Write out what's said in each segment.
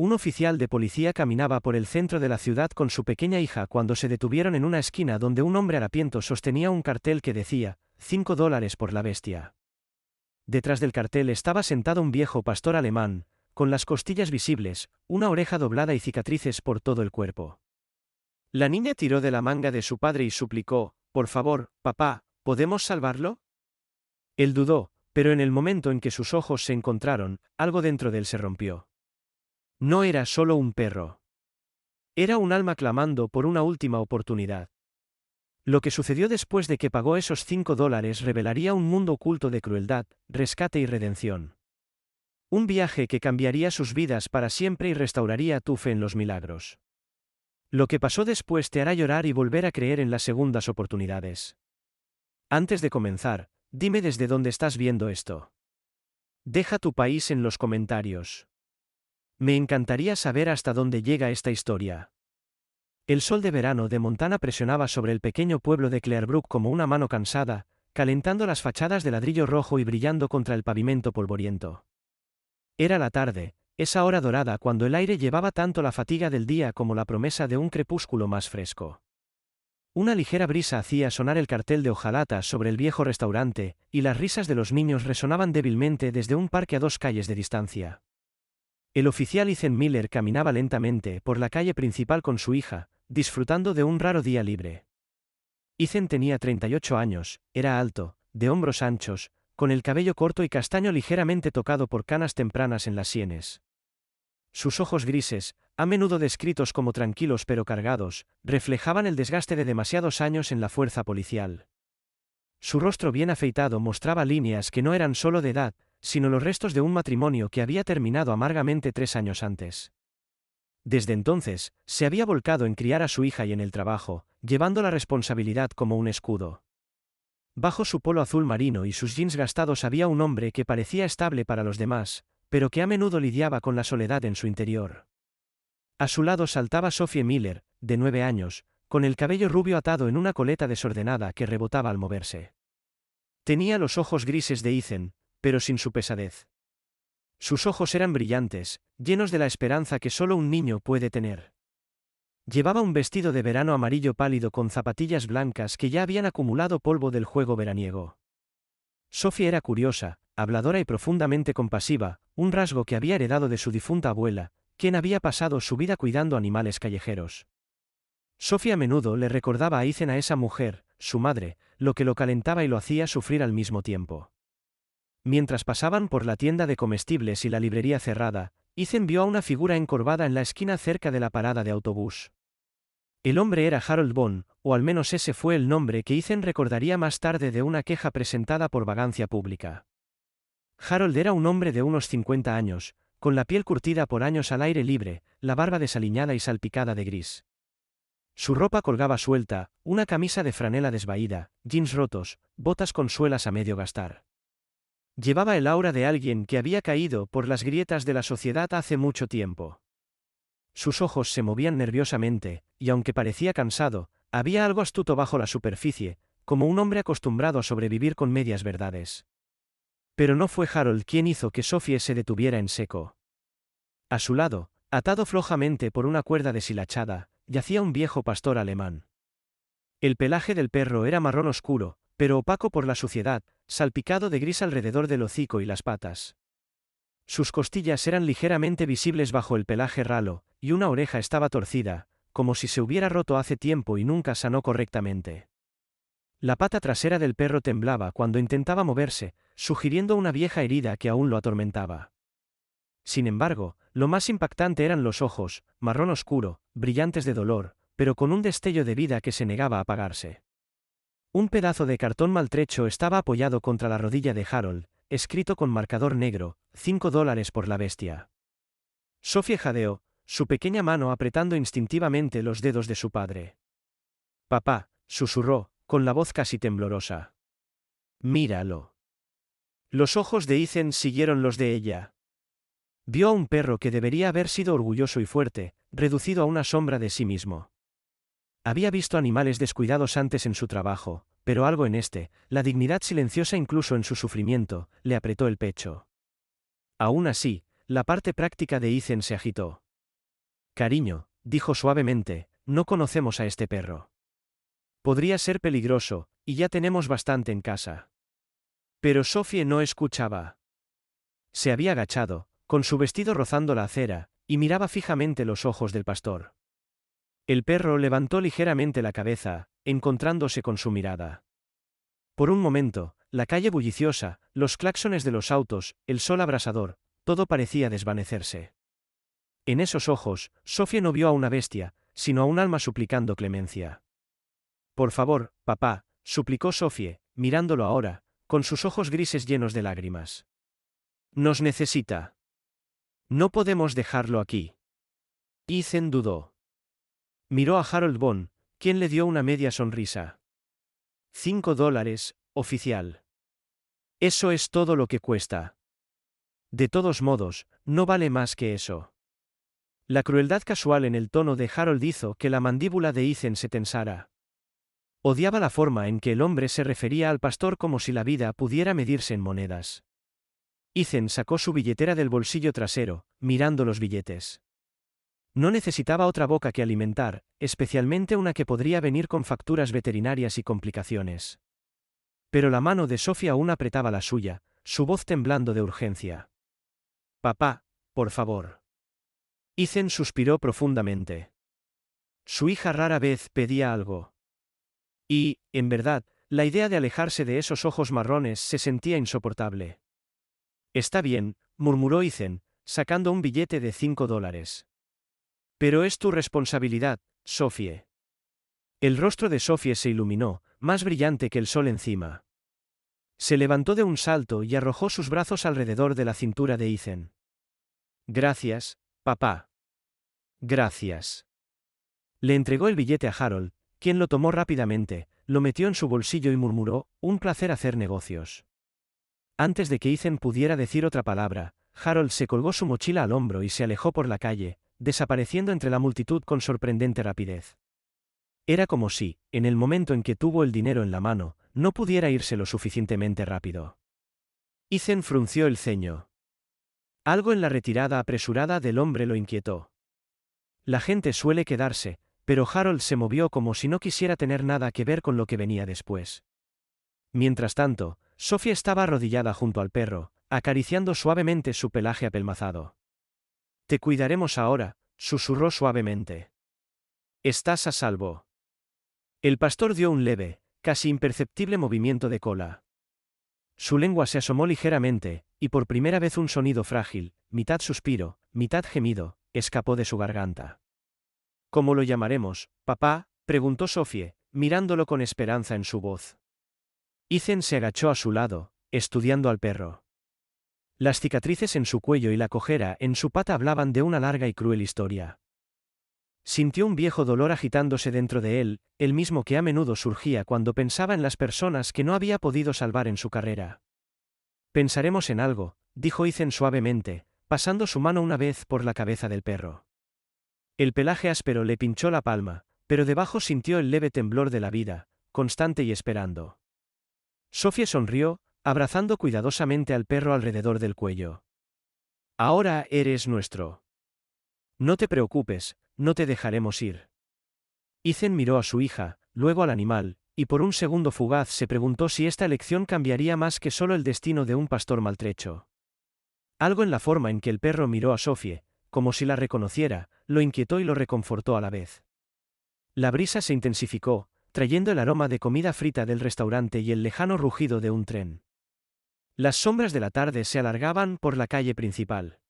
Un oficial de policía caminaba por el centro de la ciudad con su pequeña hija cuando se detuvieron en una esquina donde un hombre harapiento sostenía un cartel que decía, $5 por la bestia. Detrás del cartel estaba sentado un viejo pastor alemán, con las costillas visibles, una oreja doblada y cicatrices por todo el cuerpo. La niña tiró de la manga de su padre y suplicó, «Por favor, papá, ¿podemos salvarlo?». Él dudó, pero en el momento en que sus ojos se encontraron, algo dentro de él se rompió. No era solo un perro. Era un alma clamando por una última oportunidad. Lo que sucedió después de que pagó esos $5 revelaría un mundo oculto de crueldad, rescate y redención. Un viaje que cambiaría sus vidas para siempre y restauraría tu fe en los milagros. Lo que pasó después te hará llorar y volver a creer en las segundas oportunidades. Antes de comenzar, dime desde dónde estás viendo esto. Deja tu país en los comentarios. Me encantaría saber hasta dónde llega esta historia. El sol de verano de Montana presionaba sobre el pequeño pueblo de Clearbrook como una mano cansada, calentando las fachadas de ladrillo rojo y brillando contra el pavimento polvoriento. Era la tarde, esa hora dorada cuando el aire llevaba tanto la fatiga del día como la promesa de un crepúsculo más fresco. Una ligera brisa hacía sonar el cartel de hojalata sobre el viejo restaurante, y las risas de los niños resonaban débilmente desde un parque a 2 calles de distancia. El oficial Ethan Miller caminaba lentamente por la calle principal con su hija, disfrutando de un raro día libre. Ethan tenía 38 años, era alto, de hombros anchos, con el cabello corto y castaño ligeramente tocado por canas tempranas en las sienes. Sus ojos grises, a menudo descritos como tranquilos pero cargados, reflejaban el desgaste de demasiados años en la fuerza policial. Su rostro bien afeitado mostraba líneas que no eran solo de edad, sino los restos de un matrimonio que había terminado amargamente 3 años antes. Desde entonces, se había volcado en criar a su hija y en el trabajo, llevando la responsabilidad como un escudo. Bajo su polo azul marino y sus jeans gastados había un hombre que parecía estable para los demás, pero que a menudo lidiaba con la soledad en su interior. A su lado saltaba Sophie Miller, de 9 años, con el cabello rubio atado en una coleta desordenada que rebotaba al moverse. Tenía los ojos grises de Ethan, pero sin su pesadez. Sus ojos eran brillantes, llenos de la esperanza que solo un niño puede tener. Llevaba un vestido de verano amarillo pálido con zapatillas blancas que ya habían acumulado polvo del juego veraniego. Sophie era curiosa, habladora y profundamente compasiva, un rasgo que había heredado de su difunta abuela, quien había pasado su vida cuidando animales callejeros. Sophie a menudo le recordaba a Ethan a esa mujer, su madre, lo que lo calentaba y lo hacía sufrir al mismo tiempo. Mientras pasaban por la tienda de comestibles y la librería cerrada, Ethan vio a una figura encorvada en la esquina cerca de la parada de autobús. El hombre era Harold Bond, o al menos ese fue el nombre que Ethan recordaría más tarde de una queja presentada por vagancia pública. Harold era un hombre de unos 50 años, con la piel curtida por años al aire libre, la barba desaliñada y salpicada de gris. Su ropa colgaba suelta, una camisa de franela desvaída, jeans rotos, botas con suelas a medio gastar. Llevaba el aura de alguien que había caído por las grietas de la sociedad hace mucho tiempo. Sus ojos se movían nerviosamente, y aunque parecía cansado, había algo astuto bajo la superficie, como un hombre acostumbrado a sobrevivir con medias verdades. Pero no fue Harold quien hizo que Sophie se detuviera en seco. A su lado, atado flojamente por una cuerda deshilachada, yacía un viejo pastor alemán. El pelaje del perro era marrón oscuro, pero opaco por la suciedad, salpicado de gris alrededor del hocico y las patas. Sus costillas eran ligeramente visibles bajo el pelaje ralo, y una oreja estaba torcida, como si se hubiera roto hace tiempo y nunca sanó correctamente. La pata trasera del perro temblaba cuando intentaba moverse, sugiriendo una vieja herida que aún lo atormentaba. Sin embargo, lo más impactante eran los ojos, marrón oscuro, brillantes de dolor, pero con un destello de vida que se negaba a apagarse. Un pedazo de cartón maltrecho estaba apoyado contra la rodilla de Harold, escrito con marcador negro, $5 por la bestia. Sophie jadeó, su pequeña mano apretando instintivamente los dedos de su padre. «Papá», susurró, con la voz casi temblorosa. «Míralo». Los ojos de Ethan siguieron los de ella. Vio a un perro que debería haber sido orgulloso y fuerte, reducido a una sombra de sí mismo. Había visto animales descuidados antes en su trabajo, pero algo en la dignidad silenciosa incluso en su sufrimiento, le apretó el pecho. Aún así, la parte práctica de Ethan se agitó. Cariño, dijo suavemente, no conocemos a este perro. Podría ser peligroso, y ya tenemos bastante en casa. Pero Sophie no escuchaba. Se había agachado, con su vestido rozando la acera, y miraba fijamente los ojos del pastor. El perro levantó ligeramente la cabeza, encontrándose con su mirada. Por un momento, la calle bulliciosa, los claxones de los autos, el sol abrasador, todo parecía desvanecerse. En esos ojos, Sophie no vio a una bestia, sino a un alma suplicando clemencia. Por favor, papá, suplicó Sophie, mirándolo ahora, con sus ojos grises llenos de lágrimas. Nos necesita. No podemos dejarlo aquí. Ethan dudó. Miró a Harold Bond, quien le dio una media sonrisa. $5, oficial. Eso es todo lo que cuesta. De todos modos, no vale más que eso. La crueldad casual en el tono de Harold hizo que la mandíbula de Ethan se tensara. Odiaba la forma en que el hombre se refería al pastor como si la vida pudiera medirse en monedas. Ethan sacó su billetera del bolsillo trasero, mirando los billetes. No necesitaba otra boca que alimentar, especialmente una que podría venir con facturas veterinarias y complicaciones. Pero la mano de Sophie aún apretaba la suya, su voz temblando de urgencia. Papá, por favor. Ethan suspiró profundamente. Su hija rara vez pedía algo. Y, en verdad, la idea de alejarse de esos ojos marrones se sentía insoportable. Está bien, murmuró Ethan, sacando un billete de $5. Pero es tu responsabilidad, Sophie. El rostro de Sophie se iluminó, más brillante que el sol encima. Se levantó de un salto y arrojó sus brazos alrededor de la cintura de Ethan. Gracias, papá. Gracias. Le entregó el billete a Harold, quien lo tomó rápidamente, lo metió en su bolsillo y murmuró, un placer hacer negocios. Antes de que Ethan pudiera decir otra palabra, Harold se colgó su mochila al hombro y se alejó por la calle, desapareciendo entre la multitud con sorprendente rapidez. Era como si, en el momento en que tuvo el dinero en la mano, no pudiera irse lo suficientemente rápido. Ethan frunció el ceño. Algo en la retirada apresurada del hombre lo inquietó. La gente suele quedarse, pero Harold se movió como si no quisiera tener nada que ver con lo que venía después. Mientras tanto, Sophie estaba arrodillada junto al perro, acariciando suavemente su pelaje apelmazado. Te cuidaremos ahora, susurró suavemente. Estás a salvo. El pastor dio un leve, casi imperceptible movimiento de cola. Su lengua se asomó ligeramente, y por primera vez un sonido frágil, mitad suspiro, mitad gemido, escapó de su garganta. ¿Cómo lo llamaremos, papá?, preguntó Sophie, mirándolo con esperanza en su voz. Ethan se agachó a su lado, estudiando al perro. Las cicatrices en su cuello y la cojera en su pata hablaban de una larga y cruel historia. Sintió un viejo dolor agitándose dentro de él, el mismo que a menudo surgía cuando pensaba en las personas que no había podido salvar en su carrera. Pensaremos en algo, dijo Ethan suavemente, pasando su mano una vez por la cabeza del perro. El pelaje áspero le pinchó la palma, pero debajo sintió el leve temblor de la vida, constante y esperando. Sophie sonrió, abrazando cuidadosamente al perro alrededor del cuello. Ahora eres nuestro. No te preocupes, no te dejaremos ir. Ethan miró a su hija, luego al animal, y por un segundo fugaz se preguntó si esta elección cambiaría más que solo el destino de un pastor maltrecho. Algo en la forma en que el perro miró a Sophie, como si la reconociera, lo inquietó y lo reconfortó a la vez. La brisa se intensificó, trayendo el aroma de comida frita del restaurante y el lejano rugido de un tren. Las sombras de la tarde se alargaban por la calle principal.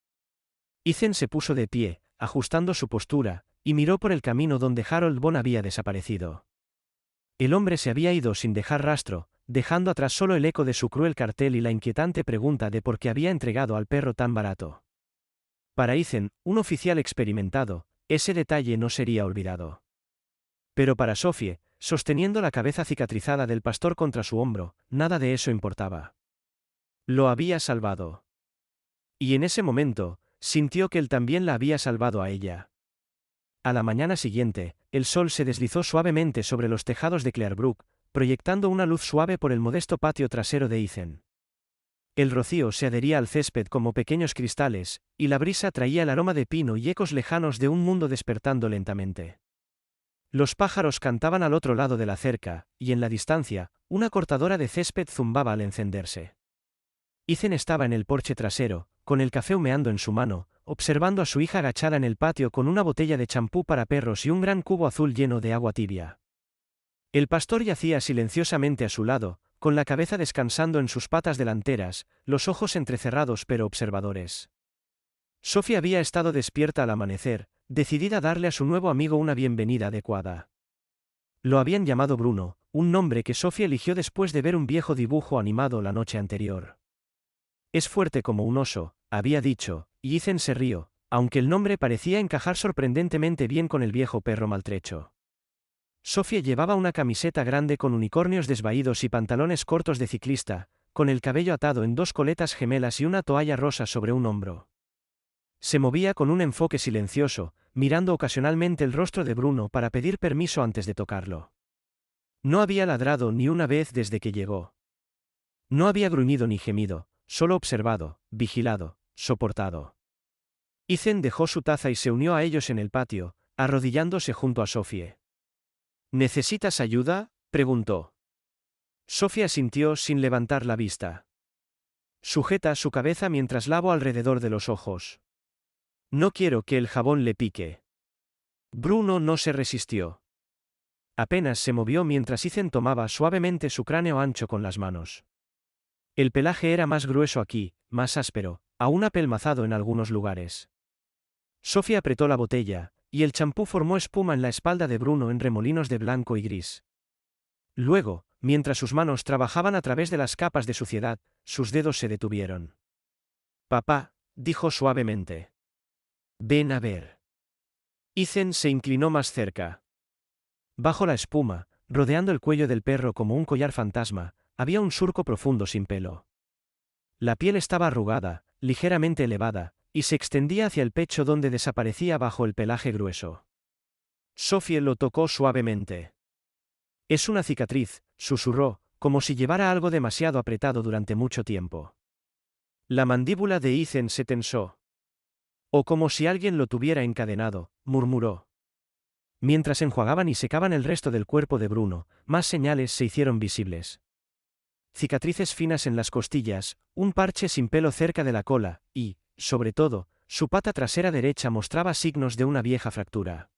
Ethan se puso de pie, ajustando su postura, y miró por el camino donde Harold Bond había desaparecido. El hombre se había ido sin dejar rastro, dejando atrás solo el eco de su cruel cartel y la inquietante pregunta de por qué había entregado al perro tan barato. Para Ethan, un oficial experimentado, ese detalle no sería olvidado. Pero para Sophie, sosteniendo la cabeza cicatrizada del pastor contra su hombro, nada de eso importaba. Lo había salvado. Y en ese momento, sintió que él también la había salvado a ella. A la mañana siguiente, el sol se deslizó suavemente sobre los tejados de Clearbrook, proyectando una luz suave por el modesto patio trasero de Ethan. El rocío se adhería al césped como pequeños cristales, y la brisa traía el aroma de pino y ecos lejanos de un mundo despertando lentamente. Los pájaros cantaban al otro lado de la cerca, y en la distancia, una cortadora de césped zumbaba al encenderse. Ethan estaba en el porche trasero, con el café humeando en su mano, observando a su hija agachada en el patio con una botella de champú para perros y un gran cubo azul lleno de agua tibia. El pastor yacía silenciosamente a su lado, con la cabeza descansando en sus patas delanteras, los ojos entrecerrados pero observadores. Sophie había estado despierta al amanecer, decidida a darle a su nuevo amigo una bienvenida adecuada. Lo habían llamado Bruno, un nombre que Sophie eligió después de ver un viejo dibujo animado la noche anterior. Es fuerte como un oso, había dicho, y Ethan se rió, aunque el nombre parecía encajar sorprendentemente bien con el viejo perro maltrecho. Sophie llevaba una camiseta grande con unicornios desvaídos y pantalones cortos de ciclista, con el cabello atado en dos coletas gemelas y una toalla rosa sobre un hombro. Se movía con un enfoque silencioso, mirando ocasionalmente el rostro de Bruno para pedir permiso antes de tocarlo. No había ladrado ni una vez desde que llegó. No había gruñido ni gemido, solo observado, vigilado, soportado. Ethan dejó su taza y se unió a ellos en el patio, arrodillándose junto a Sophie. ¿Necesitas ayuda?, preguntó. Sophie asintió sin levantar la vista. Sujeta su cabeza mientras lavo alrededor de los ojos. No quiero que el jabón le pique. Bruno no se resistió. Apenas se movió mientras Ethan tomaba suavemente su cráneo ancho con las manos. El pelaje era más grueso aquí, más áspero, aún apelmazado en algunos lugares. Sophie apretó la botella, y el champú formó espuma en la espalda de Bruno en remolinos de blanco y gris. Luego, mientras sus manos trabajaban a través de las capas de suciedad, sus dedos se detuvieron. «Papá», dijo suavemente. «Ven a ver». Ethan se inclinó más cerca. Bajo la espuma, rodeando el cuello del perro como un collar fantasma, había un surco profundo sin pelo. La piel estaba arrugada, ligeramente elevada, y se extendía hacia el pecho donde desaparecía bajo el pelaje grueso. Sophie lo tocó suavemente. «Es una cicatriz», susurró, como si llevara algo demasiado apretado durante mucho tiempo. La mandíbula de Ethan se tensó. «O como si alguien lo tuviera encadenado», murmuró. Mientras enjuagaban y secaban el resto del cuerpo de Bruno, más señales se hicieron visibles. Cicatrices finas en las costillas, un parche sin pelo cerca de la cola, y, sobre todo, su pata trasera derecha mostraba signos de una vieja fractura.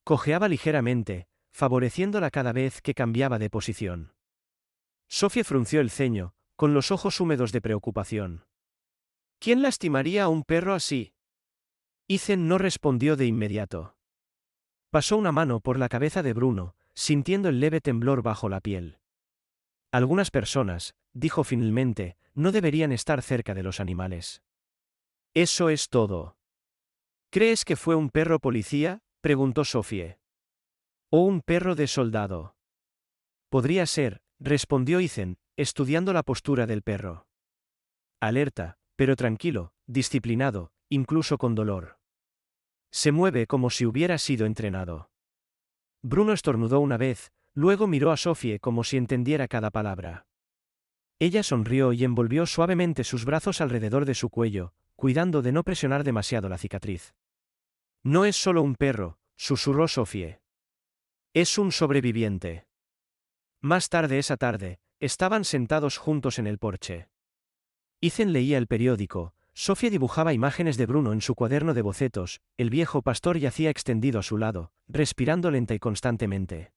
Cojeaba ligeramente, favoreciéndola cada vez que cambiaba de posición. Sophie frunció el ceño, con los ojos húmedos de preocupación. ¿Quién lastimaría a un perro así? Ethan no respondió de inmediato. Pasó una mano por la cabeza de Bruno, sintiendo el leve temblor bajo la piel. Algunas personas, dijo finalmente, no deberían estar cerca de los animales. Eso es todo. ¿Crees que fue un perro policía?, preguntó Sophie. ¿O un perro de soldado? Podría ser, respondió Ethan, estudiando la postura del perro. Alerta, pero tranquilo, disciplinado, incluso con dolor. Se mueve como si hubiera sido entrenado. Bruno estornudó una vez, luego miró a Sophie como si entendiera cada palabra. Ella sonrió y envolvió suavemente sus brazos alrededor de su cuello, cuidando de no presionar demasiado la cicatriz. No es solo un perro, susurró Sophie. Es un sobreviviente. Más tarde esa tarde, estaban sentados juntos en el porche. Ethan leía el periódico, Sophie dibujaba imágenes de Bruno en su cuaderno de bocetos, el viejo pastor yacía extendido a su lado, respirando lenta y constantemente.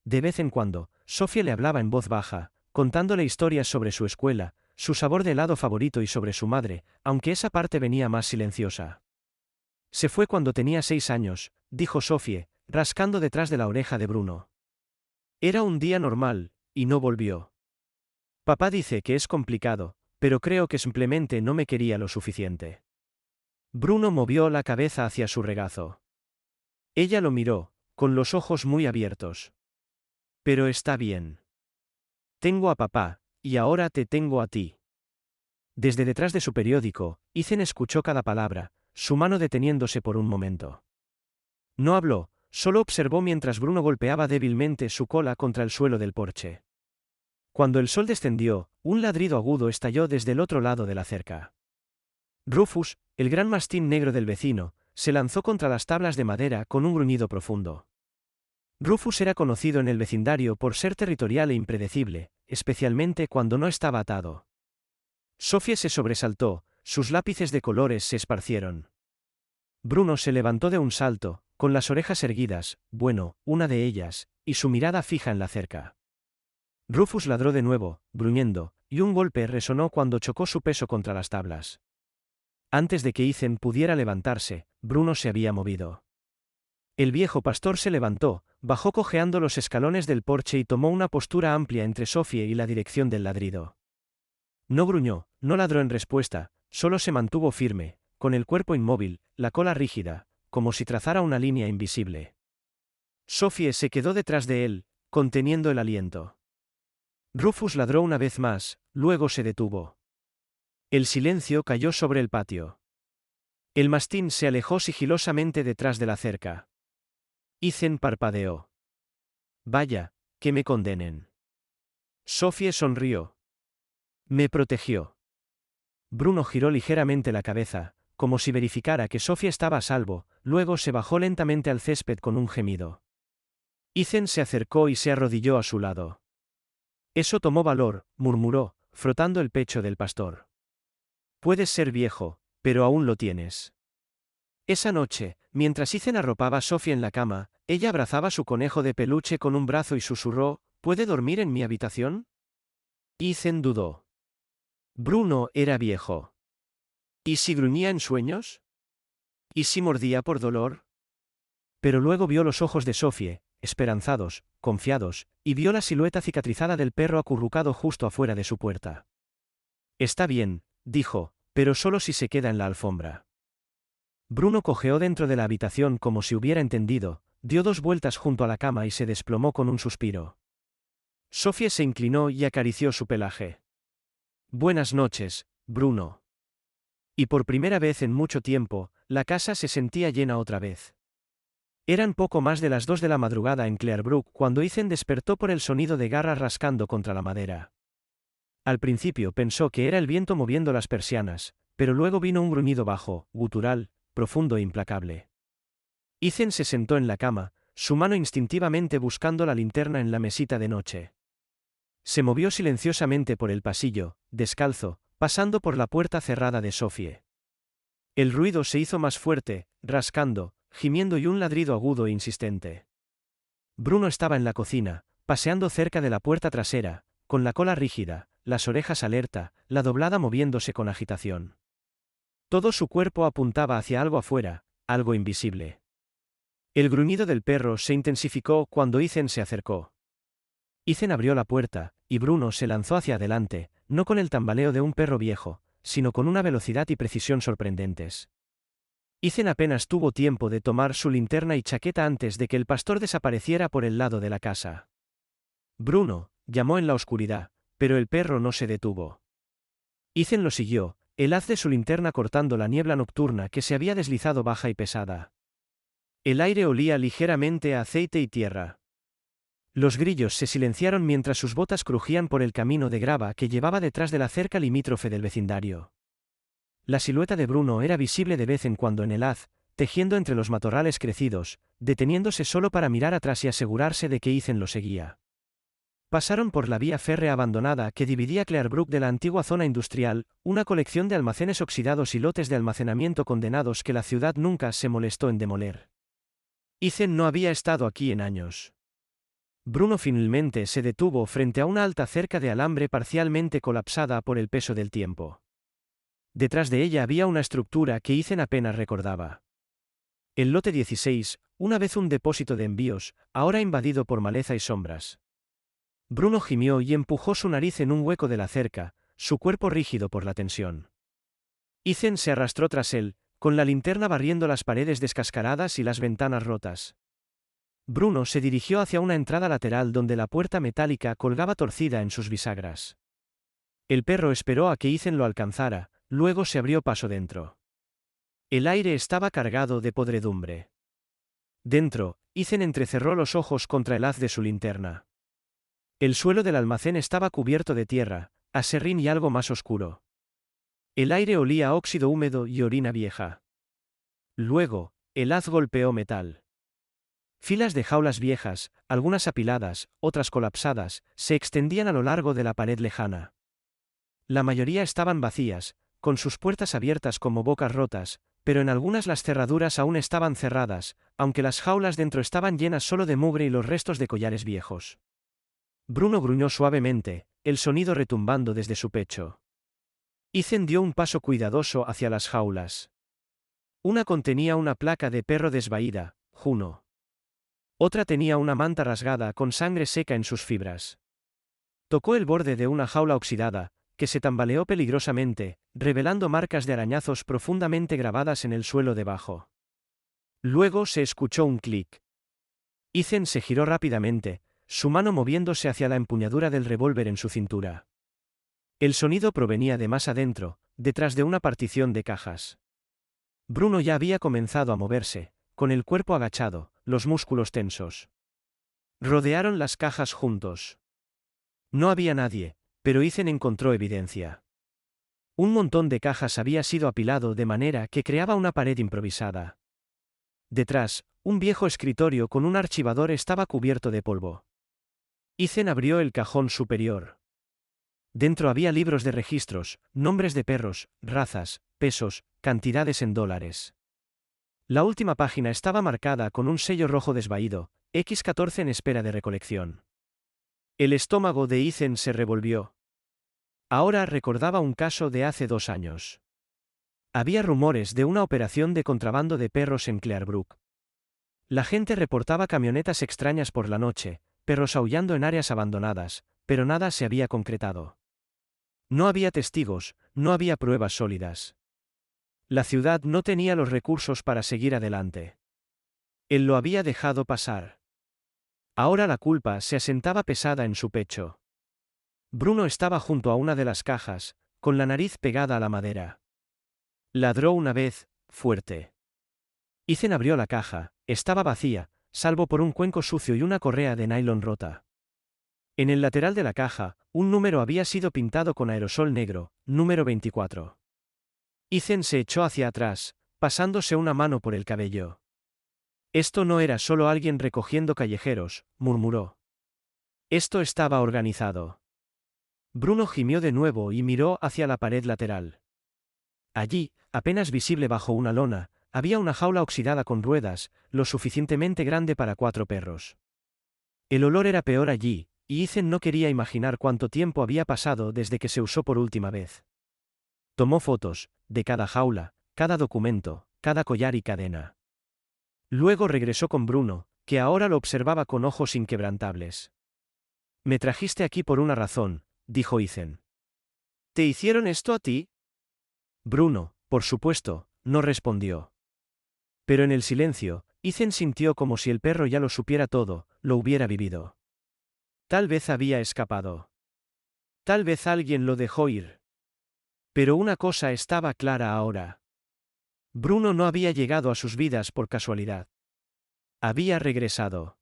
De vez en cuando, Sophie le hablaba en voz baja, contándole historias sobre su escuela, su sabor de helado favorito y sobre su madre, aunque esa parte venía más silenciosa. Se fue cuando tenía 6 años, dijo Sophie, rascando detrás de la oreja de Bruno. Era un día normal, y no volvió. Papá dice que es complicado, pero creo que simplemente no me quería lo suficiente. Bruno movió la cabeza hacia su regazo. Ella lo miró, con los ojos muy abiertos. Pero está bien. Tengo a papá, y ahora te tengo a ti. Desde detrás de su periódico, Ethan escuchó cada palabra, su mano deteniéndose por un momento. No habló, solo observó mientras Bruno golpeaba débilmente su cola contra el suelo del porche. Cuando el sol descendió, un ladrido agudo estalló desde el otro lado de la cerca. Rufus, el gran mastín negro del vecino, se lanzó contra las tablas de madera con un gruñido profundo. Rufus era conocido en el vecindario por ser territorial e impredecible, especialmente cuando no estaba atado. Sophie se sobresaltó, sus lápices de colores se esparcieron. Bruno se levantó de un salto, con las orejas erguidas, bueno, una de ellas, y su mirada fija en la cerca. Rufus ladró de nuevo, gruñendo, y un golpe resonó cuando chocó su peso contra las tablas. Antes de que Ethan pudiera levantarse, Bruno se había movido. El viejo pastor se levantó, bajó cojeando los escalones del porche y tomó una postura amplia entre Sophie y la dirección del ladrido. No gruñó, no ladró en respuesta, solo se mantuvo firme, con el cuerpo inmóvil, la cola rígida, como si trazara una línea invisible. Sophie se quedó detrás de él, conteniendo el aliento. Rufus ladró una vez más, luego se detuvo. El silencio cayó sobre el patio. El mastín se alejó sigilosamente detrás de la cerca. Ethan parpadeó. Vaya, que me condenen. Sophie sonrió. Me protegió. Bruno giró ligeramente la cabeza, como si verificara que Sophie estaba a salvo, luego se bajó lentamente al césped con un gemido. Ethan se acercó y se arrodilló a su lado. Eso tomó valor, murmuró, frotando el pecho del pastor. Puedes ser viejo, pero aún lo tienes. Esa noche, mientras Ethan arropaba a Sophie en la cama, ella abrazaba su conejo de peluche con un brazo y susurró, ¿puede dormir en mi habitación? Ethan dudó. Bruno era viejo. ¿Y si gruñía en sueños? ¿Y si mordía por dolor? Pero luego vio los ojos de Sophie, esperanzados, confiados, y vio la silueta cicatrizada del perro acurrucado justo afuera de su puerta. Está bien, dijo, pero solo si se queda en la alfombra. Bruno cojeó dentro de la habitación como si hubiera entendido, dio 2 vueltas junto a la cama y se desplomó con un suspiro. Sophie se inclinó y acarició su pelaje. Buenas noches, Bruno. Y por primera vez en mucho tiempo, la casa se sentía llena otra vez. Eran poco más de las 2 de la madrugada en Clearbrook cuando Ethan despertó por el sonido de garras rascando contra la madera. Al principio pensó que era el viento moviendo las persianas, pero luego vino un gruñido bajo, gutural, profundo e implacable. Ethan se sentó en la cama, su mano instintivamente buscando la linterna en la mesita de noche. Se movió silenciosamente por el pasillo, descalzo, pasando por la puerta cerrada de Sophie. El ruido se hizo más fuerte, rascando, gimiendo y un ladrido agudo e insistente. Bruno estaba en la cocina, paseando cerca de la puerta trasera, con la cola rígida, las orejas alerta, la doblada moviéndose con agitación. Todo su cuerpo apuntaba hacia algo afuera, algo invisible. El gruñido del perro se intensificó cuando Ethan se acercó. Ethan abrió la puerta, y Bruno se lanzó hacia adelante, no con el tambaleo de un perro viejo, sino con una velocidad y precisión sorprendentes. Ethan apenas tuvo tiempo de tomar su linterna y chaqueta antes de que el pastor desapareciera por el lado de la casa. Bruno, llamó en la oscuridad, pero el perro no se detuvo. Ethan lo siguió, el haz de su linterna cortando la niebla nocturna que se había deslizado baja y pesada. El aire olía ligeramente a aceite y tierra. Los grillos se silenciaron mientras sus botas crujían por el camino de grava que llevaba detrás de la cerca limítrofe del vecindario. La silueta de Bruno era visible de vez en cuando en el haz, tejiendo entre los matorrales crecidos, deteniéndose solo para mirar atrás y asegurarse de que Ethan lo seguía. Pasaron por la vía férrea abandonada que dividía Clearbrook de la antigua zona industrial, una colección de almacenes oxidados y lotes de almacenamiento condenados que la ciudad nunca se molestó en demoler. Ethan no había estado aquí en años. Bruno finalmente se detuvo frente a una alta cerca de alambre parcialmente colapsada por el peso del tiempo. Detrás de ella había una estructura que Ethan apenas recordaba. El lote 16, una vez un depósito de envíos, ahora invadido por maleza y sombras. Bruno gimió y empujó su nariz en un hueco de la cerca, su cuerpo rígido por la tensión. Ethan se arrastró tras él, con la linterna barriendo las paredes descascaradas y las ventanas rotas. Bruno se dirigió hacia una entrada lateral donde la puerta metálica colgaba torcida en sus bisagras. El perro esperó a que Ethan lo alcanzara, luego se abrió paso dentro. El aire estaba cargado de podredumbre. Dentro, Ethan entrecerró los ojos contra el haz de su linterna. El suelo del almacén estaba cubierto de tierra, aserrín y algo más oscuro. El aire olía a óxido húmedo y orina vieja. Luego, el haz golpeó metal. Filas de jaulas viejas, algunas apiladas, otras colapsadas, se extendían a lo largo de la pared lejana. La mayoría estaban vacías, con sus puertas abiertas como bocas rotas, pero en algunas las cerraduras aún estaban cerradas, aunque las jaulas dentro estaban llenas solo de mugre y los restos de collares viejos. Bruno gruñó suavemente, el sonido retumbando desde su pecho. Ethan dio un paso cuidadoso hacia las jaulas. Una contenía una placa de perro desvaída, Juno. Otra tenía una manta rasgada con sangre seca en sus fibras. Tocó el borde de una jaula oxidada, que se tambaleó peligrosamente, revelando marcas de arañazos profundamente grabadas en el suelo debajo. Luego se escuchó un clic. Ethan se giró rápidamente, su mano moviéndose hacia la empuñadura del revólver en su cintura. El sonido provenía de más adentro, detrás de una partición de cajas. Bruno ya había comenzado a moverse, con el cuerpo agachado, los músculos tensos. Rodearon las cajas juntos. No había nadie, pero Ethan encontró evidencia. Un montón de cajas había sido apilado de manera que creaba una pared improvisada. Detrás, un viejo escritorio con un archivador estaba cubierto de polvo. Ethan abrió el cajón superior. Dentro había libros de registros, nombres de perros, razas, pesos, cantidades en dólares. La última página estaba marcada con un sello rojo desvaído, X14 en espera de recolección. El estómago de Ethan se revolvió. Ahora recordaba un caso de hace 2 años. Había rumores de una operación de contrabando de perros en Clearbrook. La gente reportaba camionetas extrañas por la noche, perros aullando en áreas abandonadas, pero nada se había concretado. No había testigos, no había pruebas sólidas. La ciudad no tenía los recursos para seguir adelante. Él lo había dejado pasar. Ahora la culpa se asentaba pesada en su pecho. Bruno estaba junto a una de las cajas, con la nariz pegada a la madera. Ladró una vez, fuerte. Ethan abrió la caja, estaba vacía, salvo por un cuenco sucio y una correa de nylon rota. En el lateral de la caja, un número había sido pintado con aerosol negro, número 24. Ethan se echó hacia atrás, pasándose una mano por el cabello. Esto no era solo alguien recogiendo callejeros, murmuró. Esto estaba organizado. Bruno gimió de nuevo y miró hacia la pared lateral. Allí, apenas visible bajo una lona, había una jaula oxidada con ruedas, lo suficientemente grande para 4 perros. El olor era peor allí, y Ethan no quería imaginar cuánto tiempo había pasado desde que se usó por última vez. Tomó fotos, de cada jaula, cada documento, cada collar y cadena. Luego regresó con Bruno, que ahora lo observaba con ojos inquebrantables. Me trajiste aquí por una razón, dijo Ethan. ¿Te hicieron esto a ti? Bruno, por supuesto, no respondió. Pero en el silencio, Ethan sintió como si el perro ya lo supiera todo, lo hubiera vivido. Tal vez había escapado. Tal vez alguien lo dejó ir. Pero una cosa estaba clara ahora. Bruno no había llegado a sus vidas por casualidad. Había regresado.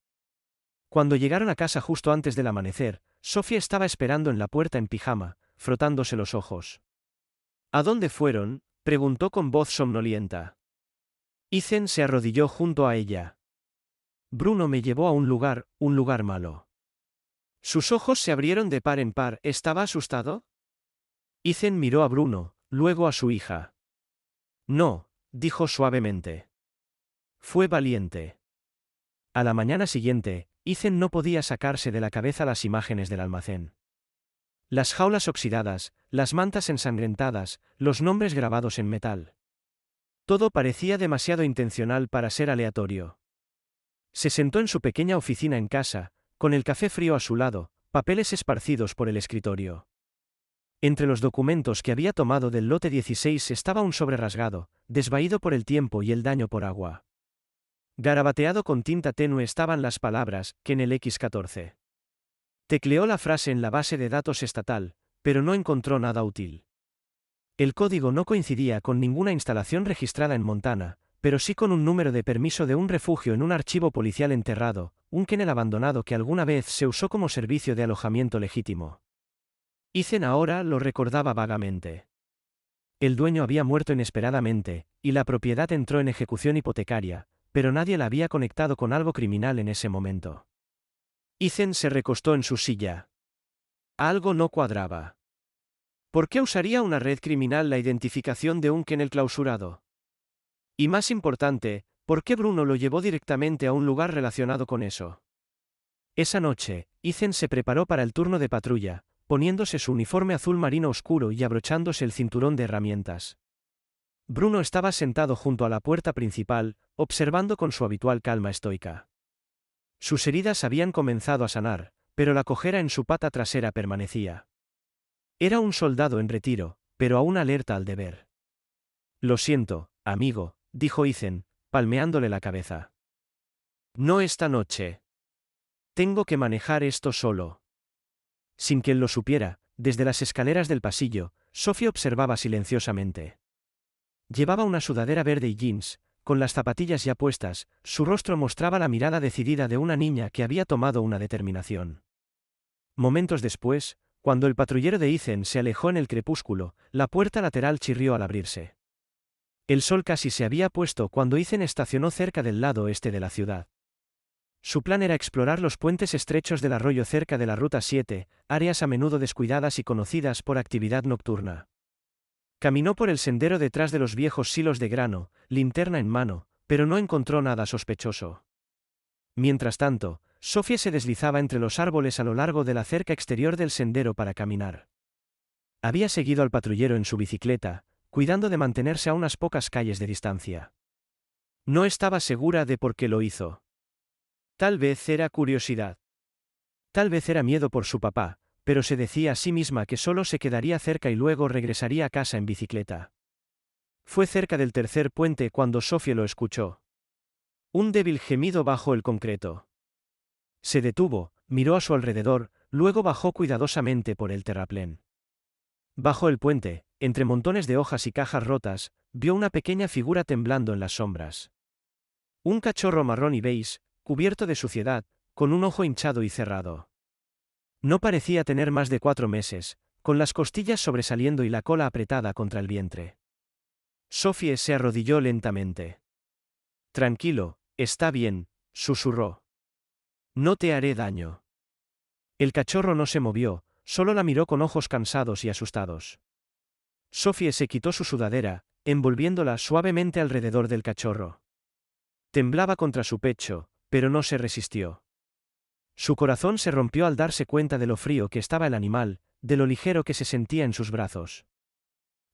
Cuando llegaron a casa justo antes del amanecer, Sofía estaba esperando en la puerta en pijama, frotándose los ojos. ¿A dónde fueron?, preguntó con voz somnolienta. Ethan se arrodilló junto a ella. Bruno me llevó a un lugar malo. Sus ojos se abrieron de par en par. ¿Estaba asustado? Ethan miró a Bruno, luego a su hija. No, dijo suavemente. Fue valiente. A la mañana siguiente, Ethan no podía sacarse de la cabeza las imágenes del almacén. Las jaulas oxidadas, las mantas ensangrentadas, los nombres grabados en metal. Todo parecía demasiado intencional para ser aleatorio. Se sentó en su pequeña oficina en casa, con el café frío a su lado, papeles esparcidos por el escritorio. Entre los documentos que había tomado del lote 16 estaba un sobre rasgado, desvaído por el tiempo y el daño por agua. Garabateado con tinta tenue estaban las palabras, que en el X14. Tecleó la frase en la base de datos estatal, pero no encontró nada útil. El código no coincidía con ninguna instalación registrada en Montana, pero sí con un número de permiso de un refugio en un archivo policial enterrado, un kennel abandonado que alguna vez se usó como servicio de alojamiento legítimo. Ethan ahora lo recordaba vagamente. El dueño había muerto inesperadamente, y la propiedad entró en ejecución hipotecaria, pero nadie la había conectado con algo criminal en ese momento. Ethan se recostó en su silla. Algo no cuadraba. ¿Por qué usaría una red criminal la identificación de un kennel clausurado? Y más importante, ¿por qué Bruno lo llevó directamente a un lugar relacionado con eso? Esa noche, Ethan se preparó para el turno de patrulla, poniéndose su uniforme azul marino oscuro y abrochándose el cinturón de herramientas. Bruno estaba sentado junto a la puerta principal, observando con su habitual calma estoica. Sus heridas habían comenzado a sanar, pero la cojera en su pata trasera permanecía. Era un soldado en retiro, pero aún alerta al deber. Lo siento, amigo, dijo Ethan, palmeándole la cabeza. No esta noche. Tengo que manejar esto solo. Sin que él lo supiera, desde las escaleras del pasillo, Sophie observaba silenciosamente. Llevaba una sudadera verde y jeans, con las zapatillas ya puestas, su rostro mostraba la mirada decidida de una niña que había tomado una determinación. Momentos después, cuando el patrullero de Ethan se alejó en el crepúsculo, la puerta lateral chirrió al abrirse. El sol casi se había puesto cuando Ethan estacionó cerca del lado este de la ciudad. Su plan era explorar los puentes estrechos del arroyo cerca de la Ruta 7, áreas a menudo descuidadas y conocidas por actividad nocturna. Caminó por el sendero detrás de los viejos silos de grano, linterna en mano, pero no encontró nada sospechoso. Mientras tanto, Sophie se deslizaba entre los árboles a lo largo de la cerca exterior del sendero para caminar. Había seguido al patrullero en su bicicleta, cuidando de mantenerse a unas pocas calles de distancia. No estaba segura de por qué lo hizo. Tal vez era curiosidad. Tal vez era miedo por su papá, pero se decía a sí misma que solo se quedaría cerca y luego regresaría a casa en bicicleta. Fue cerca del tercer puente cuando Sophie lo escuchó. Un débil gemido bajo el concreto. Se detuvo, miró a su alrededor, luego bajó cuidadosamente por el terraplén. Bajo el puente, entre montones de hojas y cajas rotas, vio una pequeña figura temblando en las sombras. Un cachorro marrón y beige, cubierto de suciedad, con un ojo hinchado y cerrado. No parecía tener más de 4 meses, con las costillas sobresaliendo y la cola apretada contra el vientre. Sophie se arrodilló lentamente. Tranquilo, está bien, susurró. No te haré daño. El cachorro no se movió, solo la miró con ojos cansados y asustados. Sophie se quitó su sudadera, envolviéndola suavemente alrededor del cachorro. Temblaba contra su pecho, pero no se resistió. Su corazón se rompió al darse cuenta de lo frío que estaba el animal, de lo ligero que se sentía en sus brazos.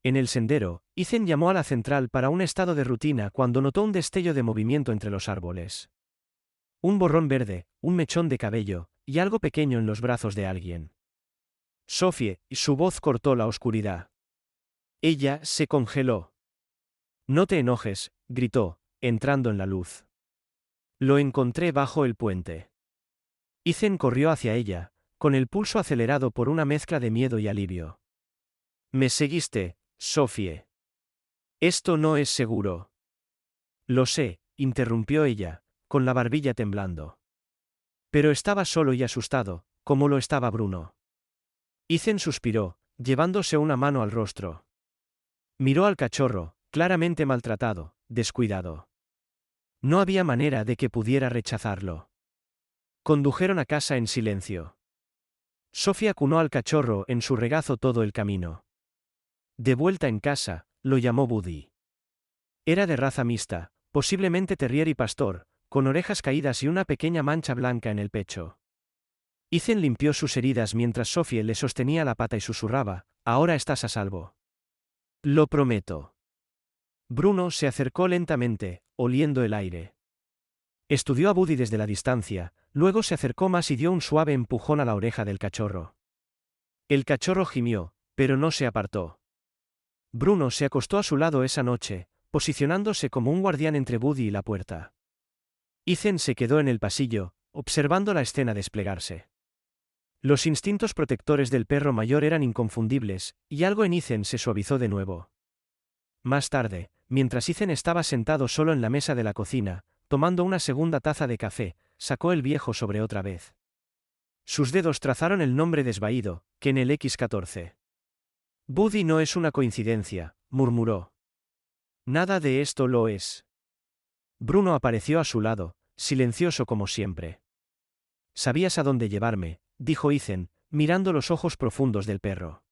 En el sendero, Ethan llamó a la central para un estado de rutina cuando notó un destello de movimiento entre los árboles. Un borrón verde, un mechón de cabello, y algo pequeño en los brazos de alguien. Sophie, y su voz cortó la oscuridad. Ella se congeló. No te enojes, gritó, entrando en la luz. Lo encontré bajo el puente. Ethan corrió hacia ella, con el pulso acelerado por una mezcla de miedo y alivio. Me seguiste, Sophie. Esto no es seguro. Lo sé, interrumpió ella, con la barbilla temblando. Pero estaba solo y asustado, como lo estaba Bruno. Ethan suspiró, llevándose una mano al rostro. Miró al cachorro, claramente maltratado, descuidado. No había manera de que pudiera rechazarlo. Condujeron a casa en silencio. Sophie acunó al cachorro en su regazo todo el camino. De vuelta en casa, lo llamó Buddy. Era de raza mixta, posiblemente terrier y pastor, con orejas caídas y una pequeña mancha blanca en el pecho. Ethan limpió sus heridas mientras Sophie le sostenía la pata y susurraba, ahora estás a salvo. Lo prometo. Bruno se acercó lentamente, oliendo el aire. Estudió a Buddy desde la distancia, luego se acercó más y dio un suave empujón a la oreja del cachorro. El cachorro gimió, pero no se apartó. Bruno se acostó a su lado esa noche, posicionándose como un guardián entre Buddy y la puerta. Ethan se quedó en el pasillo, observando la escena desplegarse. Los instintos protectores del perro mayor eran inconfundibles, y algo en Ethan se suavizó de nuevo. Más tarde, mientras Ethan estaba sentado solo en la mesa de la cocina, tomando una segunda taza de café, sacó el viejo sobre otra vez. Sus dedos trazaron el nombre desvaído, que en el X14. Buddy no es una coincidencia, murmuró. Nada de esto lo es. Bruno apareció a su lado, silencioso como siempre. Sabías a dónde llevarme, dijo Ethan, mirando los ojos profundos del perro.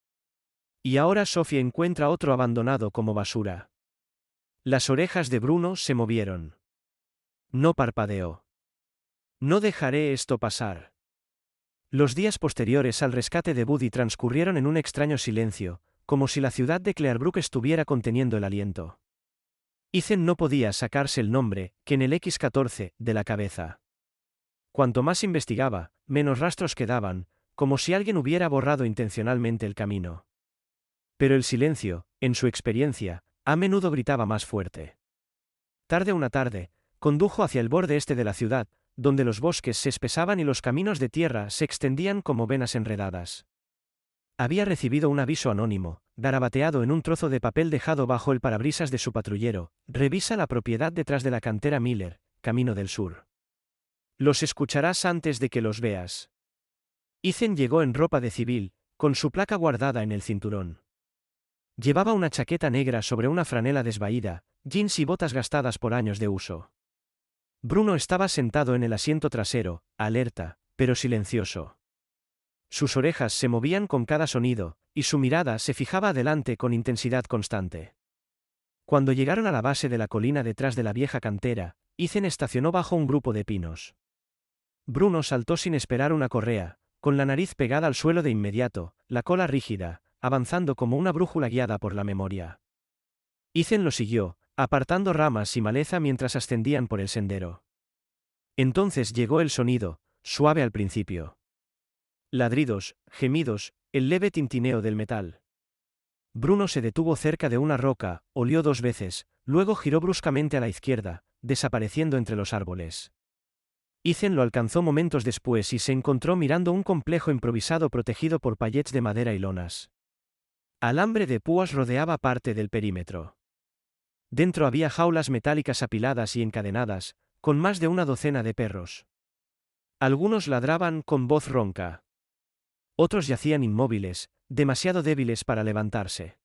Y ahora Sophie encuentra otro abandonado como basura. Las orejas de Bruno se movieron. No parpadeó. No dejaré esto pasar. Los días posteriores al rescate de Buddy transcurrieron en un extraño silencio, como si la ciudad de Clearbrook estuviera conteniendo el aliento. Ethan no podía sacarse el nombre, que en el X14, de la cabeza. Cuanto más investigaba, menos rastros quedaban, como si alguien hubiera borrado intencionalmente el camino. Pero el silencio, en su experiencia, a menudo gritaba más fuerte. Tarde una tarde, condujo hacia el borde este de la ciudad, donde los bosques se espesaban y los caminos de tierra se extendían como venas enredadas. Había recibido un aviso anónimo, garabateado en un trozo de papel dejado bajo el parabrisas de su patrullero: revisa la propiedad detrás de la cantera Miller, camino del sur. Los escucharás antes de que los veas. Ethan llegó en ropa de civil, con su placa guardada en el cinturón. Llevaba una chaqueta negra sobre una franela desvaída, jeans y botas gastadas por años de uso. Bruno estaba sentado en el asiento trasero, alerta, pero silencioso. Sus orejas se movían con cada sonido, y su mirada se fijaba adelante con intensidad constante. Cuando llegaron a la base de la colina detrás de la vieja cantera, Ethan estacionó bajo un grupo de pinos. Bruno saltó sin esperar una correa, con la nariz pegada al suelo de inmediato, la cola rígida, avanzando como una brújula guiada por la memoria. Ethan lo siguió, apartando ramas y maleza mientras ascendían por el sendero. Entonces llegó el sonido, suave al principio. Ladridos, gemidos, el leve tintineo del metal. Bruno se detuvo cerca de una roca, olió 2 veces, luego giró bruscamente a la izquierda, desapareciendo entre los árboles. Ethan lo alcanzó momentos después y se encontró mirando un complejo improvisado protegido por pallets de madera y lonas. Alambre de púas rodeaba parte del perímetro. Dentro había jaulas metálicas apiladas y encadenadas, con más de una docena de perros. Algunos ladraban con voz ronca. Otros yacían inmóviles, demasiado débiles para levantarse.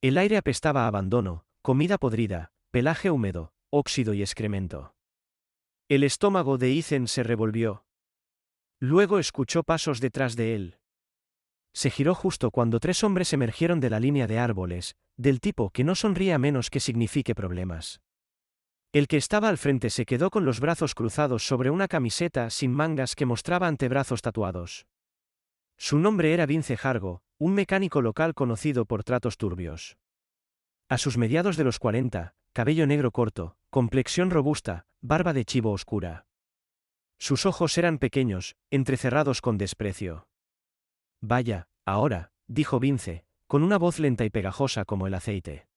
El aire apestaba a abandono, comida podrida, pelaje húmedo, óxido y excremento. El estómago de Ethan se revolvió. Luego escuchó pasos detrás de él. Se giró justo cuando 3 hombres emergieron de la línea de árboles, del tipo que no sonríe a menos que signifique problemas. El que estaba al frente se quedó con los brazos cruzados sobre una camiseta sin mangas que mostraba antebrazos tatuados. Su nombre era Vince Hargo, un mecánico local conocido por tratos turbios. A sus mediados de los 40, cabello negro corto, complexión robusta, barba de chivo oscura. Sus ojos eran pequeños, entrecerrados con desprecio. Vaya, ahora, dijo Vince, con una voz lenta y pegajosa como el aceite.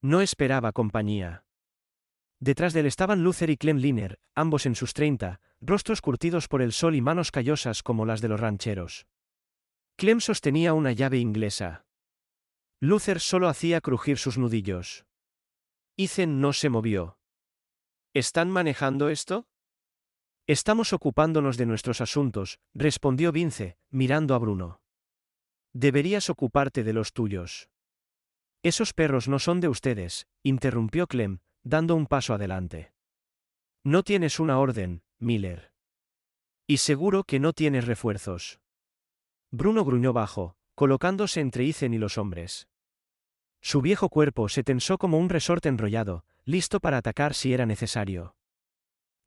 No esperaba compañía. Detrás de él estaban Luther y Clem Liner, ambos en sus 30, rostros curtidos por el sol y manos callosas como las de los rancheros. Clem sostenía una llave inglesa. Luther solo hacía crujir sus nudillos. Ethan no se movió. ¿Están manejando esto? Estamos ocupándonos de nuestros asuntos, respondió Vince, mirando a Bruno. Deberías ocuparte de los tuyos. Esos perros no son de ustedes, interrumpió Clem, dando un paso adelante. No tienes una orden, Miller. Y seguro que no tienes refuerzos. Bruno gruñó bajo, colocándose entre Ethan y los hombres. Su viejo cuerpo se tensó como un resorte enrollado, listo para atacar si era necesario.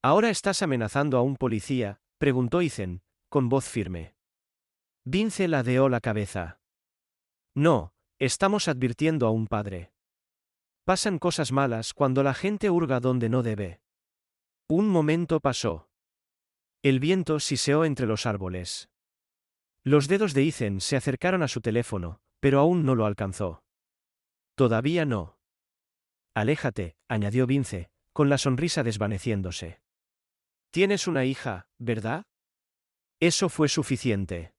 ¿Ahora estás amenazando a un policía?, preguntó Ethan, con voz firme. Vince ladeó la cabeza. No, estamos advirtiendo a un padre. Pasan cosas malas cuando la gente hurga donde no debe. Un momento pasó. El viento siseó entre los árboles. Los dedos de Ethan se acercaron a su teléfono, pero aún no lo alcanzó. Todavía no. Aléjate, añadió Vince, con la sonrisa desvaneciéndose. Tienes una hija, ¿verdad? Eso fue suficiente.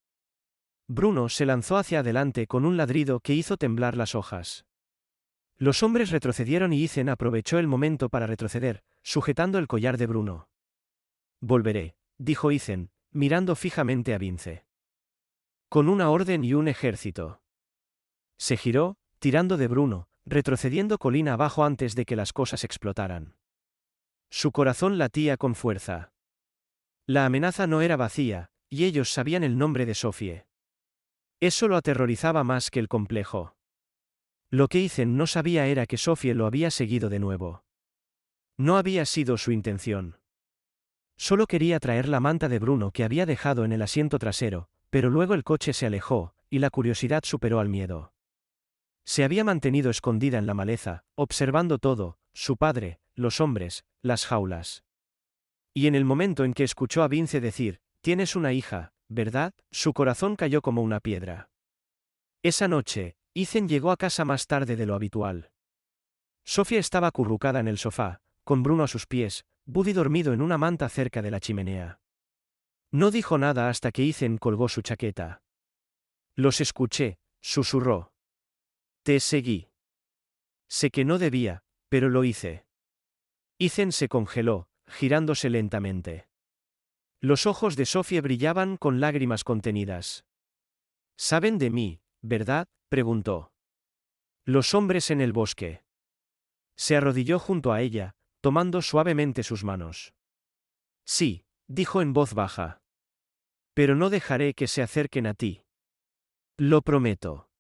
Bruno se lanzó hacia adelante con un ladrido que hizo temblar las hojas. Los hombres retrocedieron y Ethan aprovechó el momento para retroceder, sujetando el collar de Bruno. Volveré, dijo Ethan, mirando fijamente a Vince. Con una orden y un ejército. Se giró, tirando de Bruno, retrocediendo colina abajo antes de que las cosas explotaran. Su corazón latía con fuerza. La amenaza no era vacía, y ellos sabían el nombre de Sophie. Eso lo aterrorizaba más que el complejo. Lo que Ethan no sabía era que Sophie lo había seguido de nuevo. No había sido su intención. Solo quería traer la manta de Bruno que había dejado en el asiento trasero, pero luego el coche se alejó, y la curiosidad superó al miedo. Se había mantenido escondida en la maleza, observando todo, su padre, los hombres, las jaulas. Y en el momento en que escuchó a Vince decir, «Tienes una hija, ¿verdad?», su corazón cayó como una piedra. Esa noche, Ethan llegó a casa más tarde de lo habitual. Sophie estaba acurrucada en el sofá, con Bruno a sus pies, Buddy dormido en una manta cerca de la chimenea. No dijo nada hasta que Ethan colgó su chaqueta. «Los escuché», susurró. «Te seguí. Sé que no debía, pero lo hice». Ethan se congeló, girándose lentamente. Los ojos de Sophie brillaban con lágrimas contenidas. «¿Saben de mí, verdad?», preguntó. «Los hombres en el bosque». Se arrodilló junto a ella, tomando suavemente sus manos. «Sí», dijo en voz baja. «Pero no dejaré que se acerquen a ti. Lo prometo».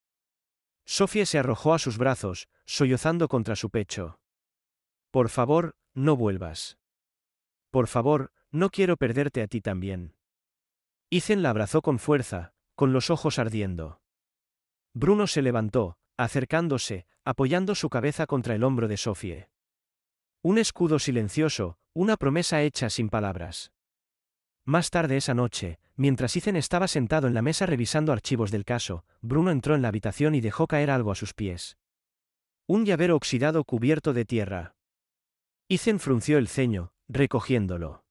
Sophie se arrojó a sus brazos, sollozando contra su pecho. «Por favor, no vuelvas. Por favor, no quiero perderte a ti también». Ethan la abrazó con fuerza, con los ojos ardiendo. Bruno se levantó, acercándose, apoyando su cabeza contra el hombro de Sophie. Un escudo silencioso, una promesa hecha sin palabras. Más tarde esa noche, mientras Ethan estaba sentado en la mesa revisando archivos del caso, Bruno entró en la habitación y dejó caer algo a sus pies. Un llavero oxidado cubierto de tierra. Ethan frunció el ceño, recogiéndolo.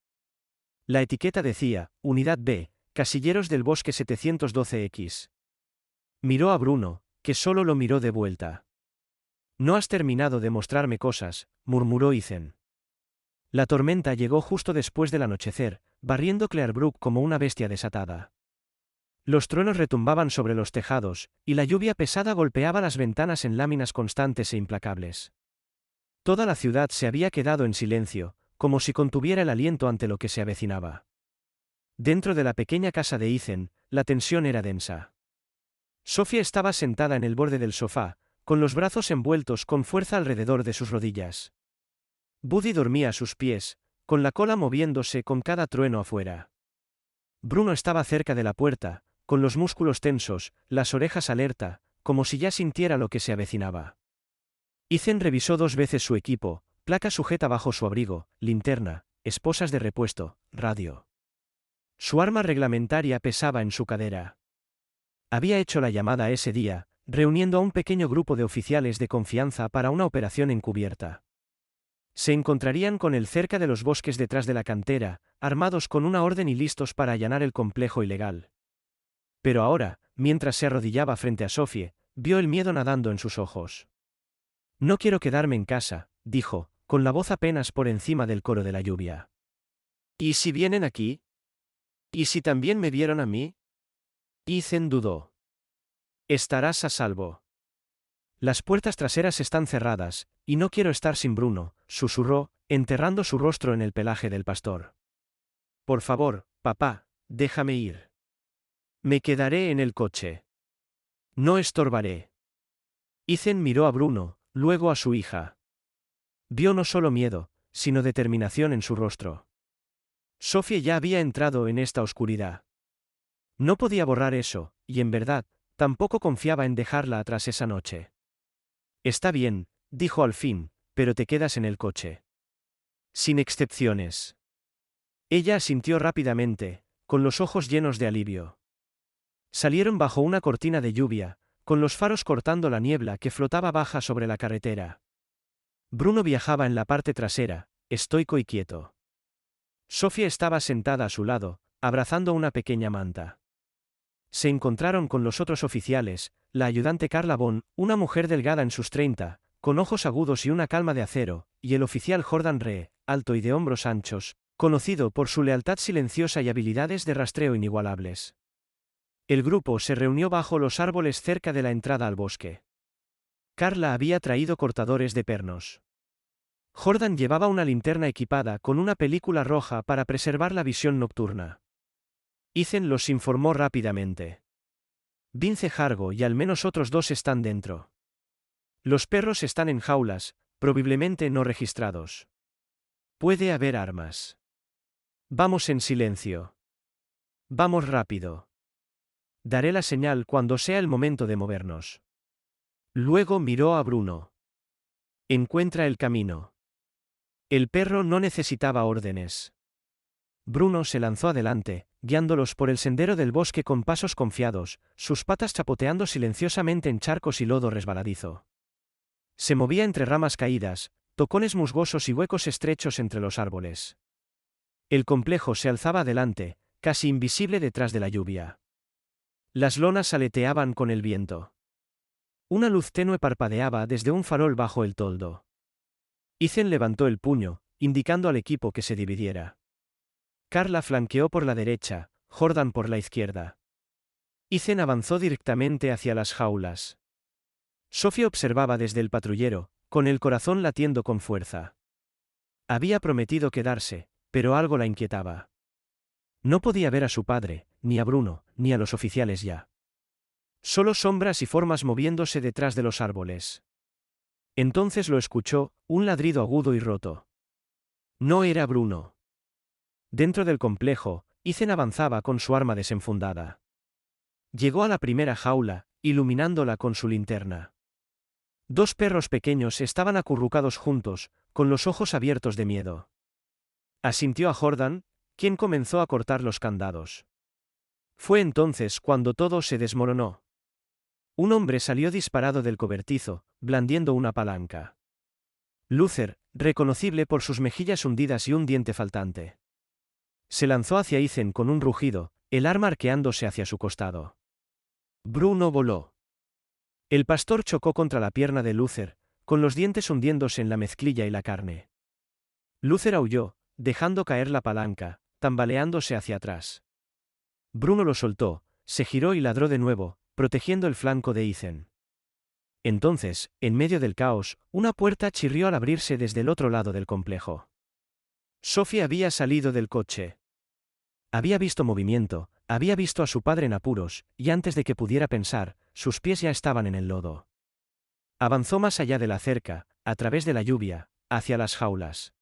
La etiqueta decía, Unidad B, Casilleros del Bosque 712X. Miró a Bruno, que solo lo miró de vuelta. «No has terminado de mostrarme cosas», murmuró Ethan. La tormenta llegó justo después del anochecer, barriendo Clearbrook como una bestia desatada. Los truenos retumbaban sobre los tejados, y la lluvia pesada golpeaba las ventanas en láminas constantes e implacables. Toda la ciudad se había quedado en silencio, como si contuviera el aliento ante lo que se avecinaba. Dentro de la pequeña casa de Ethan, la tensión era densa. Sophie estaba sentada en el borde del sofá, con los brazos envueltos con fuerza alrededor de sus rodillas. Buddy dormía a sus pies, con la cola moviéndose con cada trueno afuera. Bruno estaba cerca de la puerta, con los músculos tensos, las orejas alerta, como si ya sintiera lo que se avecinaba. Ethan revisó 2 veces su equipo, placa sujeta bajo su abrigo, linterna, esposas de repuesto, radio. Su arma reglamentaria pesaba en su cadera. Había hecho la llamada ese día, reuniendo a un pequeño grupo de oficiales de confianza para una operación encubierta. Se encontrarían con él cerca de los bosques detrás de la cantera, armados con una orden y listos para allanar el complejo ilegal. Pero ahora, mientras se arrodillaba frente a Sophie, vio el miedo nadando en sus ojos. «No quiero quedarme en casa», dijo, con la voz apenas por encima del coro de la lluvia. «¿Y si vienen aquí? ¿Y si también me vieron a mí?» Ethan dudó. «Estarás a salvo. Las puertas traseras están cerradas, y no quiero estar sin Bruno», susurró, enterrando su rostro en el pelaje del pastor. «Por favor, papá, déjame ir. Me quedaré en el coche. No estorbaré». Ethan miró a Bruno, luego a su hija. Vio no solo miedo, sino determinación en su rostro. Sophie ya había entrado en esta oscuridad. No podía borrar eso, y en verdad, tampoco confiaba en dejarla atrás esa noche. «Está bien», dijo al fin, «pero te quedas en el coche. Sin excepciones». Ella asintió rápidamente, con los ojos llenos de alivio. Salieron bajo una cortina de lluvia, con los faros cortando la niebla que flotaba baja sobre la carretera. Bruno viajaba en la parte trasera, estoico y quieto. Sophie estaba sentada a su lado, abrazando una pequeña manta. Se encontraron con los otros oficiales, la ayudante Carla Bond, una mujer delgada en sus 30, con ojos agudos y una calma de acero, y el oficial Jordan Ree, alto y de hombros anchos, conocido por su lealtad silenciosa y habilidades de rastreo inigualables. El grupo se reunió bajo los árboles cerca de la entrada al bosque. Carla había traído cortadores de pernos. Jordan llevaba una linterna equipada con una película roja para preservar la visión nocturna. Ethan los informó rápidamente. Vince Hargo y al menos otros 2 están dentro. Los perros están en jaulas, probablemente no registrados. Puede haber armas. Vamos en silencio. Vamos rápido. Daré la señal cuando sea el momento de movernos. Luego miró a Bruno. Encuentra el camino. El perro no necesitaba órdenes. Bruno se lanzó adelante, guiándolos por el sendero del bosque con pasos confiados, sus patas chapoteando silenciosamente en charcos y lodo resbaladizo. Se movía entre ramas caídas, tocones musgosos y huecos estrechos entre los árboles. El complejo se alzaba adelante, casi invisible detrás de la lluvia. Las lonas aleteaban con el viento. Una luz tenue parpadeaba desde un farol bajo el toldo. Ethan levantó el puño, indicando al equipo que se dividiera. Carla flanqueó por la derecha, Jordan por la izquierda. Ethan avanzó directamente hacia las jaulas. Sophie observaba desde el patrullero, con el corazón latiendo con fuerza. Había prometido quedarse, pero algo la inquietaba. No podía ver a su padre, ni a Bruno, ni a los oficiales ya. Solo sombras y formas moviéndose detrás de los árboles. Entonces lo escuchó, un ladrido agudo y roto. No era Bruno. Dentro del complejo, Ethan avanzaba con su arma desenfundada. Llegó a la primera jaula, iluminándola con su linterna. 2 perros pequeños estaban acurrucados juntos, con los ojos abiertos de miedo. Asintió a Jordan, quien comenzó a cortar los candados. Fue entonces cuando todo se desmoronó. Un hombre salió disparado del cobertizo, blandiendo una palanca. Luther, reconocible por sus mejillas hundidas y un diente faltante. Se lanzó hacia Ethan con un rugido, el arma arqueándose hacia su costado. Bruno voló. El pastor chocó contra la pierna de Luther, con los dientes hundiéndose en la mezclilla y la carne. Luther aulló, dejando caer la palanca, tambaleándose hacia atrás. Bruno lo soltó, se giró y ladró de nuevo, protegiendo el flanco de Ethan. Entonces, en medio del caos, una puerta chirrió al abrirse desde el otro lado del complejo. Sophie había salido del coche. Había visto movimiento, había visto a su padre en apuros, y antes de que pudiera pensar, sus pies ya estaban en el lodo. Avanzó más allá de la cerca, a través de la lluvia, hacia las jaulas.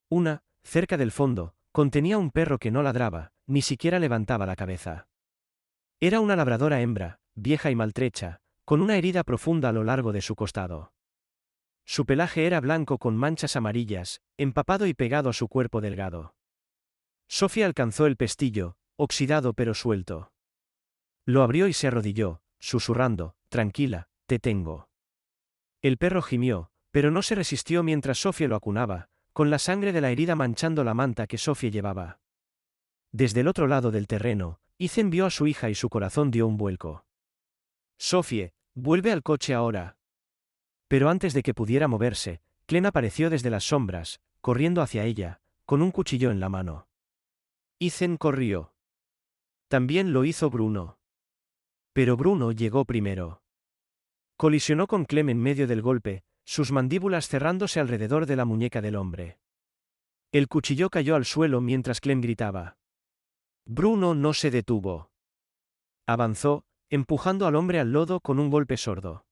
Una, cerca del fondo, contenía un perro que no ladraba, ni siquiera levantaba la cabeza. Era una labradora hembra, vieja y maltrecha, con una herida profunda a lo largo de su costado. Su pelaje era blanco con manchas amarillas, empapado y pegado a su cuerpo delgado. Sophie alcanzó el pestillo, oxidado pero suelto. Lo abrió y se arrodilló, susurrando, «Tranquila, te tengo». El perro gimió, pero no se resistió mientras Sophie lo acunaba, con la sangre de la herida manchando la manta que Sophie llevaba. Desde el otro lado del terreno, Ethan vio a su hija y su corazón dio un vuelco. «Sophie, vuelve al coche ahora». Pero antes de que pudiera moverse, Clem apareció desde las sombras, corriendo hacia ella, con un cuchillo en la mano. Ethan corrió. También lo hizo Bruno. Pero Bruno llegó primero. Colisionó con Clem en medio del golpe, sus mandíbulas cerrándose alrededor de la muñeca del hombre. El cuchillo cayó al suelo mientras Clem gritaba. Bruno no se detuvo. Avanzó, empujando al hombre al lodo con un golpe sordo.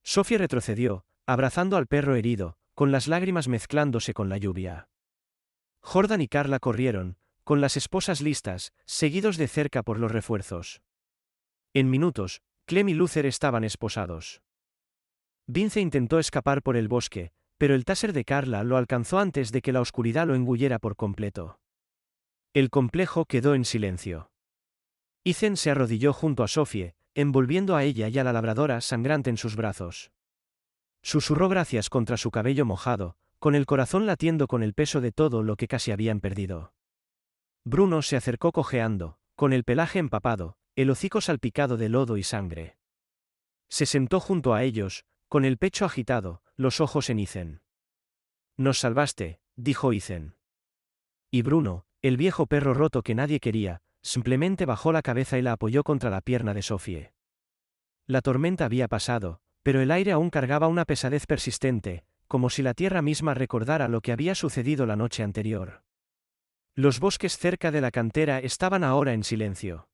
Sophie retrocedió, abrazando al perro herido, con las lágrimas mezclándose con la lluvia. Jordan y Carla corrieron, con las esposas listas, seguidos de cerca por los refuerzos. En minutos, Clem y Luther estaban esposados. Vince intentó escapar por el bosque, pero el taser de Carla lo alcanzó antes de que la oscuridad lo engullera por completo. El complejo quedó en silencio. Ethan se arrodilló junto a Sophie, envolviendo a ella y a la labradora sangrante en sus brazos. Susurró gracias contra su cabello mojado, con el corazón latiendo con el peso de todo lo que casi habían perdido. Bruno se acercó cojeando, con el pelaje empapado, el hocico salpicado de lodo y sangre. Se sentó junto a ellos, con el pecho agitado, los ojos en Ethan. «Nos salvaste», dijo Ethan. Y Bruno, el viejo perro roto que nadie quería, simplemente bajó la cabeza y la apoyó contra la pierna de Sophie. La tormenta había pasado, pero el aire aún cargaba una pesadez persistente, como si la tierra misma recordara lo que había sucedido la noche anterior. Los bosques cerca de la cantera estaban ahora en silencio.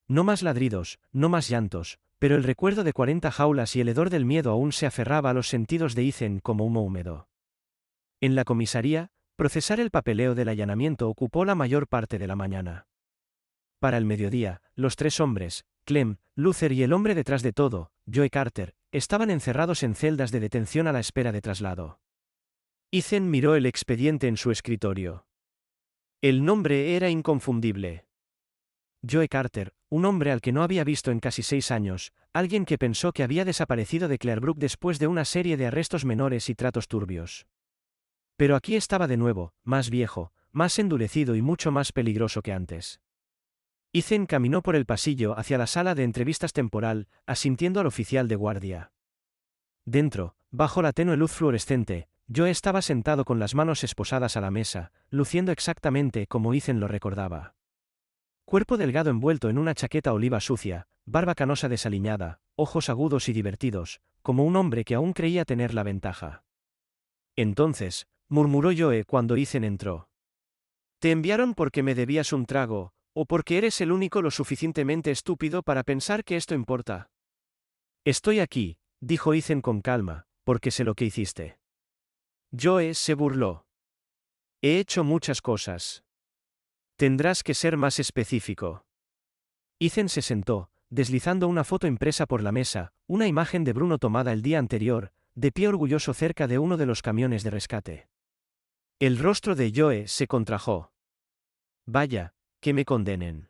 No más ladridos, no más llantos, pero el recuerdo de 40 jaulas y el hedor del miedo aún se aferraba a los sentidos de Ethan como humo húmedo. En la comisaría, procesar el papeleo del allanamiento ocupó la mayor parte de la mañana. Para el mediodía, los tres hombres, Clem, Luther y el hombre detrás de todo, Joe Carter, estaban encerrados en celdas de detención a la espera de traslado. Ethan miró el expediente en su escritorio. El nombre era inconfundible. Joe Carter, un hombre al que no había visto en casi 6 años, alguien que pensó que había desaparecido de Clearbrook después de una serie de arrestos menores y tratos turbios. Pero aquí estaba de nuevo, más viejo, más endurecido y mucho más peligroso que antes. Ethan caminó por el pasillo hacia la sala de entrevistas temporal, asintiendo al oficial de guardia. Dentro, bajo la tenue luz fluorescente, Joe estaba sentado con las manos esposadas a la mesa, luciendo exactamente como Ethan lo recordaba. Cuerpo delgado envuelto en una chaqueta oliva sucia, barba canosa desaliñada, ojos agudos y divertidos, como un hombre que aún creía tener la ventaja. Entonces, murmuró Joe cuando Ethan entró. «¿Te enviaron porque me debías un trago, o porque eres el único lo suficientemente estúpido para pensar que esto importa?» «Estoy aquí», dijo Ethan con calma, «porque sé lo que hiciste». Joe se burló. «He hecho muchas cosas. Tendrás que ser más específico». Ethan se sentó, deslizando una foto impresa por la mesa, una imagen de Bruno tomada el día anterior, de pie orgulloso cerca de uno de los camiones de rescate. El rostro de Joe se contrajo. «Vaya, que me condenen».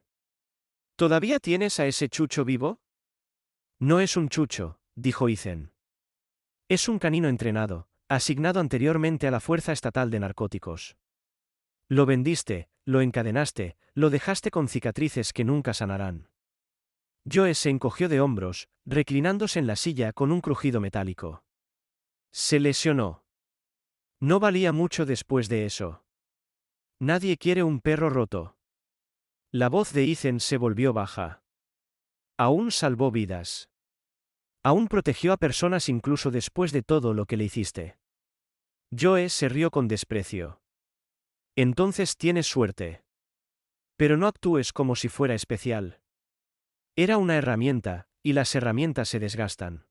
«¿Todavía tienes a ese chucho vivo?» «No es un chucho», dijo Ethan. «Es un canino entrenado, asignado anteriormente a la Fuerza Estatal de Narcóticos. Lo vendiste, lo encadenaste, lo dejaste con cicatrices que nunca sanarán». Joe se encogió de hombros, reclinándose en la silla con un crujido metálico. Se lesionó. No valía mucho después de eso. Nadie quiere un perro roto. La voz de Ethan se volvió baja. Aún salvó vidas. Aún protegió a personas incluso después de todo lo que le hiciste. Joe se rió con desprecio. Entonces tienes suerte. Pero no actúes como si fuera especial. Era una herramienta, y las herramientas se desgastan.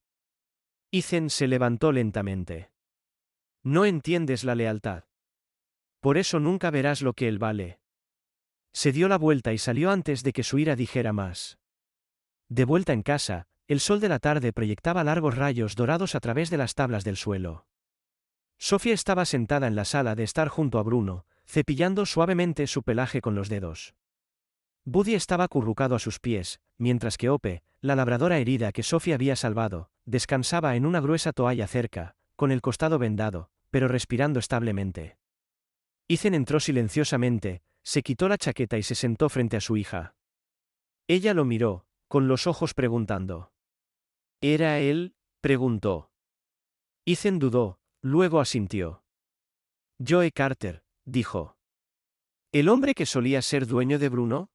Ethan se levantó lentamente. No entiendes la lealtad. Por eso nunca verás lo que él vale. Se dio la vuelta y salió antes de que su ira dijera más. De vuelta en casa, el sol de la tarde proyectaba largos rayos dorados a través de las tablas del suelo. Sophie estaba sentada en la sala de estar junto a Bruno, cepillando suavemente su pelaje con los dedos. Buddy estaba acurrucado a sus pies, mientras que Ope, la labradora herida que Sophie había salvado, descansaba en una gruesa toalla cerca, con el costado vendado, pero respirando establemente. Ethan entró silenciosamente, se quitó la chaqueta y se sentó frente a su hija. Ella lo miró, con los ojos preguntando. ¿Era él?, preguntó. Ethan dudó, luego asintió. Joe Carter, dijo. ¿El hombre que solía ser dueño de Bruno?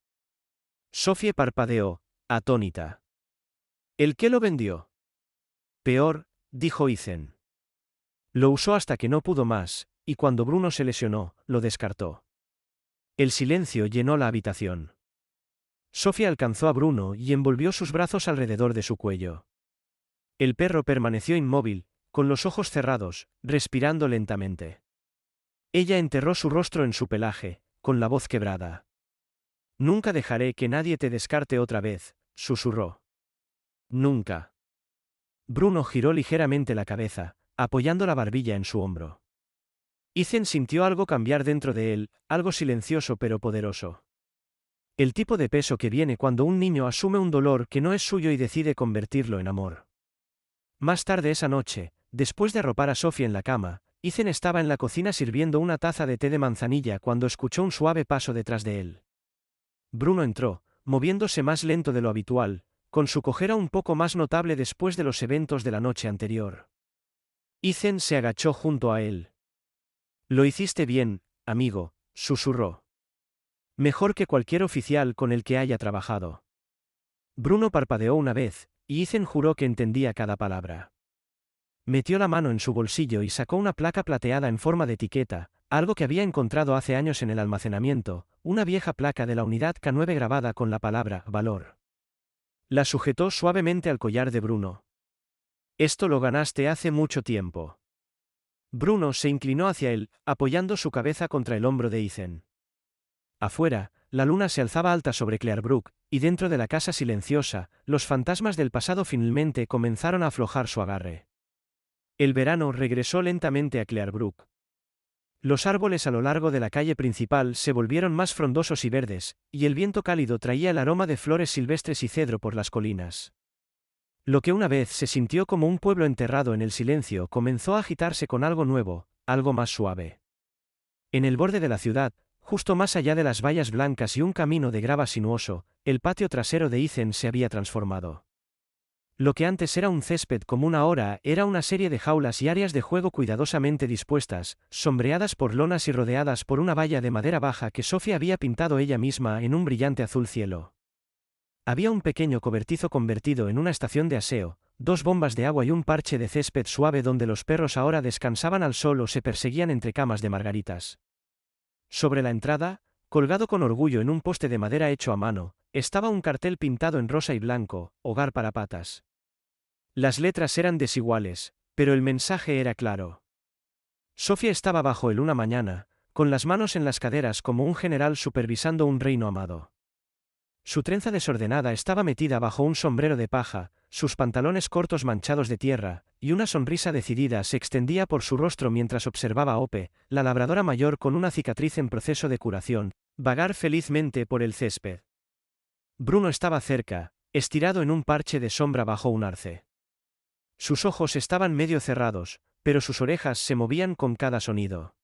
Sophie parpadeó, atónita. ¿El que lo vendió? Peor, dijo Ethan. Lo usó hasta que no pudo más, y cuando Bruno se lesionó, lo descartó. El silencio llenó la habitación. Sophie alcanzó a Bruno y envolvió sus brazos alrededor de su cuello. El perro permaneció inmóvil, con los ojos cerrados, respirando lentamente. Ella enterró su rostro en su pelaje, con la voz quebrada. «Nunca dejaré que nadie te descarte otra vez», susurró. «Nunca». Bruno giró ligeramente la cabeza, apoyando la barbilla en su hombro. Ethan sintió algo cambiar dentro de él, algo silencioso pero poderoso. El tipo de peso que viene cuando un niño asume un dolor que no es suyo y decide convertirlo en amor. Más tarde esa noche, después de arropar a Sophie en la cama, Ethan estaba en la cocina sirviendo una taza de té de manzanilla cuando escuchó un suave paso detrás de él. Bruno entró, moviéndose más lento de lo habitual, con su cojera un poco más notable después de los eventos de la noche anterior. Ethan se agachó junto a él. «Lo hiciste bien, amigo», susurró. «Mejor que cualquier oficial con el que haya trabajado». Bruno parpadeó una vez, y Ethan juró que entendía cada palabra. Metió la mano en su bolsillo y sacó una placa plateada en forma de etiqueta, algo que había encontrado hace años en el almacenamiento, una vieja placa de la unidad K9 grabada con la palabra «valor». La sujetó suavemente al collar de Bruno. «Esto lo ganaste hace mucho tiempo». Bruno se inclinó hacia él, apoyando su cabeza contra el hombro de Ethan. Afuera, la luna se alzaba alta sobre Clearbrook, y dentro de la casa silenciosa, los fantasmas del pasado finalmente comenzaron a aflojar su agarre. El verano regresó lentamente a Clearbrook. Los árboles a lo largo de la calle principal se volvieron más frondosos y verdes, y el viento cálido traía el aroma de flores silvestres y cedro por las colinas. Lo que una vez se sintió como un pueblo enterrado en el silencio comenzó a agitarse con algo nuevo, algo más suave. En el borde de la ciudad, justo más allá de las vallas blancas y un camino de grava sinuoso, el patio trasero de Ethan se había transformado. Lo que antes era un césped común ahora era una serie de jaulas y áreas de juego cuidadosamente dispuestas, sombreadas por lonas y rodeadas por una valla de madera baja que Sophie había pintado ella misma en un brillante azul cielo. Había un pequeño cobertizo convertido en una estación de aseo, 2 bombas de agua y un parche de césped suave donde los perros ahora descansaban al sol o se perseguían entre camas de margaritas. Sobre la entrada, colgado con orgullo en un poste de madera hecho a mano, estaba un cartel pintado en rosa y blanco, «Hogar para patas». Las letras eran desiguales, pero el mensaje era claro. Sophie estaba bajo él una mañana, con las manos en las caderas como un general supervisando un reino amado. Su trenza desordenada estaba metida bajo un sombrero de paja, sus pantalones cortos manchados de tierra, y una sonrisa decidida se extendía por su rostro mientras observaba a Ope, la labradora mayor con una cicatriz en proceso de curación, vagar felizmente por el césped. Bruno estaba cerca, estirado en un parche de sombra bajo un arce. Sus ojos estaban medio cerrados, pero sus orejas se movían con cada sonido.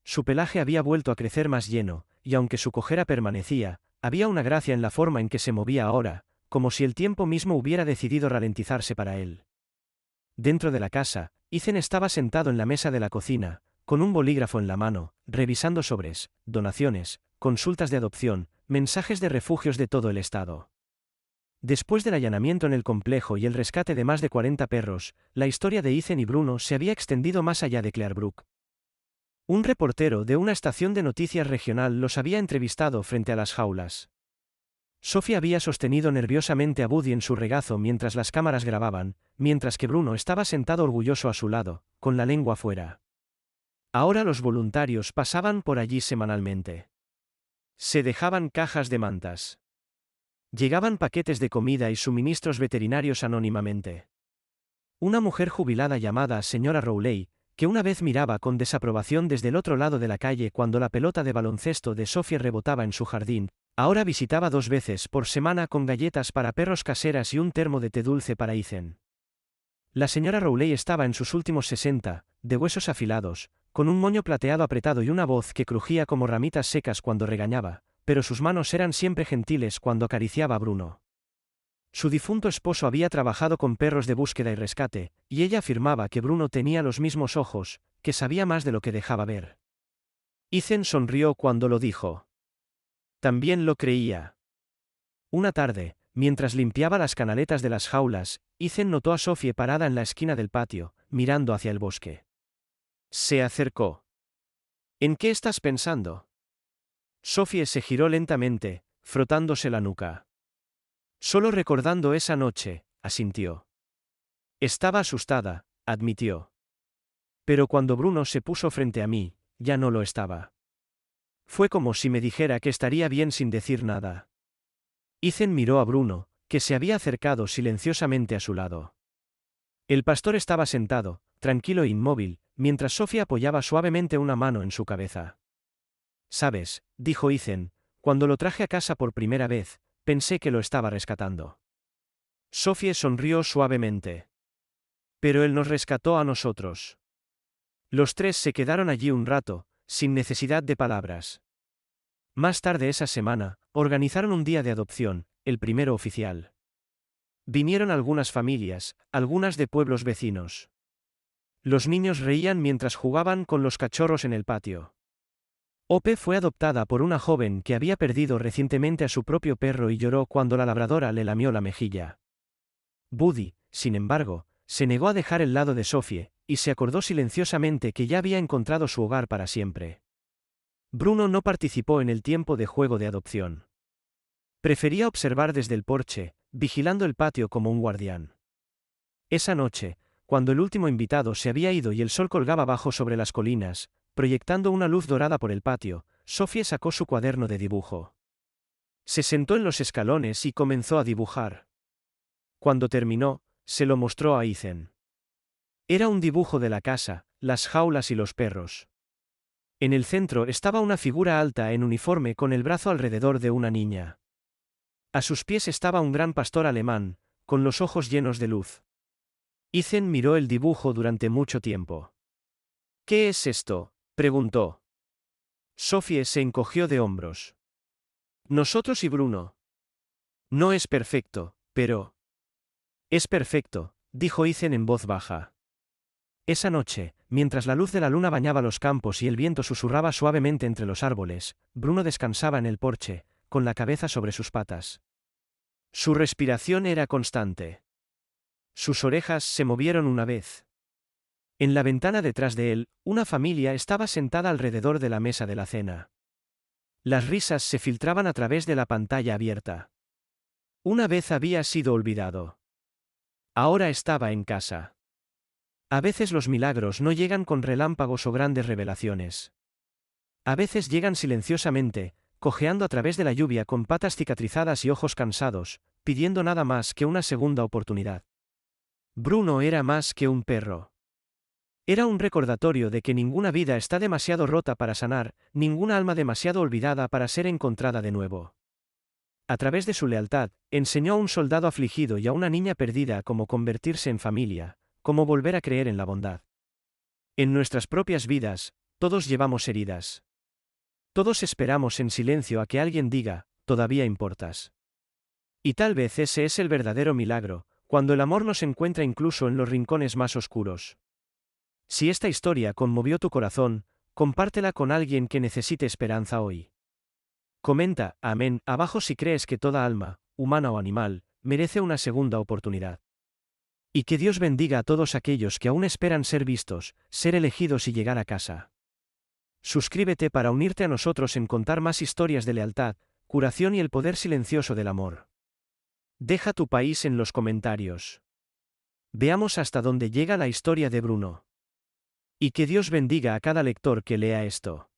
Su pelaje había vuelto a crecer más lleno, y aunque su cojera permanecía, había una gracia en la forma en que se movía ahora, como si el tiempo mismo hubiera decidido ralentizarse para él. Dentro de la casa, Ethan estaba sentado en la mesa de la cocina, con un bolígrafo en la mano, revisando sobres, donaciones, consultas de adopción, mensajes de refugios de todo el estado. Después del allanamiento en el complejo y el rescate de más de 40 perros, la historia de Ethan y Bruno se había extendido más allá de Clearbrook. Un reportero de una estación de noticias regional los había entrevistado frente a las jaulas. Sophie había sostenido nerviosamente a Buddy en su regazo mientras las cámaras grababan, mientras que Bruno estaba sentado orgulloso a su lado, con la lengua fuera. Ahora los voluntarios pasaban por allí semanalmente. Se dejaban cajas de mantas. Llegaban paquetes de comida y suministros veterinarios anónimamente. Una mujer jubilada llamada señora Rowley, que una vez miraba con desaprobación desde el otro lado de la calle cuando la pelota de baloncesto de Sophie rebotaba en su jardín, ahora visitaba 2 veces por semana con galletas para perros caseras y un termo de té dulce para Ethan. La señora Rowley estaba en sus últimos 60, de huesos afilados, con un moño plateado apretado y una voz que crujía como ramitas secas cuando regañaba, pero sus manos eran siempre gentiles cuando acariciaba a Bruno. Su difunto esposo había trabajado con perros de búsqueda y rescate, y ella afirmaba que Bruno tenía los mismos ojos, que sabía más de lo que dejaba ver. Ethan sonrió cuando lo dijo. También lo creía. Una tarde, mientras limpiaba las canaletas de las jaulas, Ethan notó a Sophie parada en la esquina del patio, mirando hacia el bosque. Se acercó. ¿En qué estás pensando? Sophie se giró lentamente, frotándose la nuca. Solo recordando esa noche, asintió. Estaba asustada, admitió. Pero cuando Bruno se puso frente a mí, ya no lo estaba. Fue como si me dijera que estaría bien sin decir nada. Ethan miró a Bruno, que se había acercado silenciosamente a su lado. El pastor estaba sentado, tranquilo e inmóvil, mientras Sophie apoyaba suavemente una mano en su cabeza. «Sabes», dijo Ethan, «cuando lo traje a casa por primera vez, pensé que lo estaba rescatando». Sophie sonrió suavemente. «Pero él nos rescató a nosotros». Los 3 se quedaron allí un rato, sin necesidad de palabras. Más tarde esa semana, organizaron un día de adopción, el primero oficial. Vinieron algunas familias, algunas de pueblos vecinos. Los niños reían mientras jugaban con los cachorros en el patio. Ope fue adoptada por una joven que había perdido recientemente a su propio perro y lloró cuando la labradora le lamió la mejilla. Buddy, sin embargo, se negó a dejar el lado de Sophie, y se acordó silenciosamente que ya había encontrado su hogar para siempre. Bruno no participó en el tiempo de juego de adopción. Prefería observar desde el porche, vigilando el patio como un guardián. Esa noche, cuando el último invitado se había ido y el sol colgaba bajo sobre las colinas, proyectando una luz dorada por el patio, Sophie sacó su cuaderno de dibujo. Se sentó en los escalones y comenzó a dibujar. Cuando terminó, se lo mostró a Ethan. Era un dibujo de la casa, las jaulas y los perros. En el centro estaba una figura alta en uniforme con el brazo alrededor de una niña. A sus pies estaba un gran pastor alemán, con los ojos llenos de luz. Ethan miró el dibujo durante mucho tiempo. ¿Qué es esto?, preguntó. Sophie se encogió de hombros. Nosotros y Bruno. No es perfecto, pero... Es perfecto, dijo Ethan en voz baja. Esa noche, mientras la luz de la luna bañaba los campos y el viento susurraba suavemente entre los árboles, Bruno descansaba en el porche, con la cabeza sobre sus patas. Su respiración era constante. Sus orejas se movieron una vez. En la ventana detrás de él, una familia estaba sentada alrededor de la mesa de la cena. Las risas se filtraban a través de la pantalla abierta. Una vez había sido olvidado. Ahora estaba en casa. A veces los milagros no llegan con relámpagos o grandes revelaciones. A veces llegan silenciosamente, cojeando a través de la lluvia con patas cicatrizadas y ojos cansados, pidiendo nada más que una segunda oportunidad. Bruno era más que un perro. Era un recordatorio de que ninguna vida está demasiado rota para sanar, ninguna alma demasiado olvidada para ser encontrada de nuevo. A través de su lealtad, enseñó a un soldado afligido y a una niña perdida cómo convertirse en familia, cómo volver a creer en la bondad. En nuestras propias vidas, todos llevamos heridas. Todos esperamos en silencio a que alguien diga, todavía importas. Y tal vez ese es el verdadero milagro, cuando el amor nos encuentra incluso en los rincones más oscuros. Si esta historia conmovió tu corazón, compártela con alguien que necesite esperanza hoy. Comenta, amén, abajo si crees que toda alma, humana o animal, merece una segunda oportunidad. Y que Dios bendiga a todos aquellos que aún esperan ser vistos, ser elegidos y llegar a casa. Suscríbete para unirte a nosotros en contar más historias de lealtad, curación y el poder silencioso del amor. Deja tu país en los comentarios. Veamos hasta dónde llega la historia de Bruno. Y que Dios bendiga a cada lector que lea esto.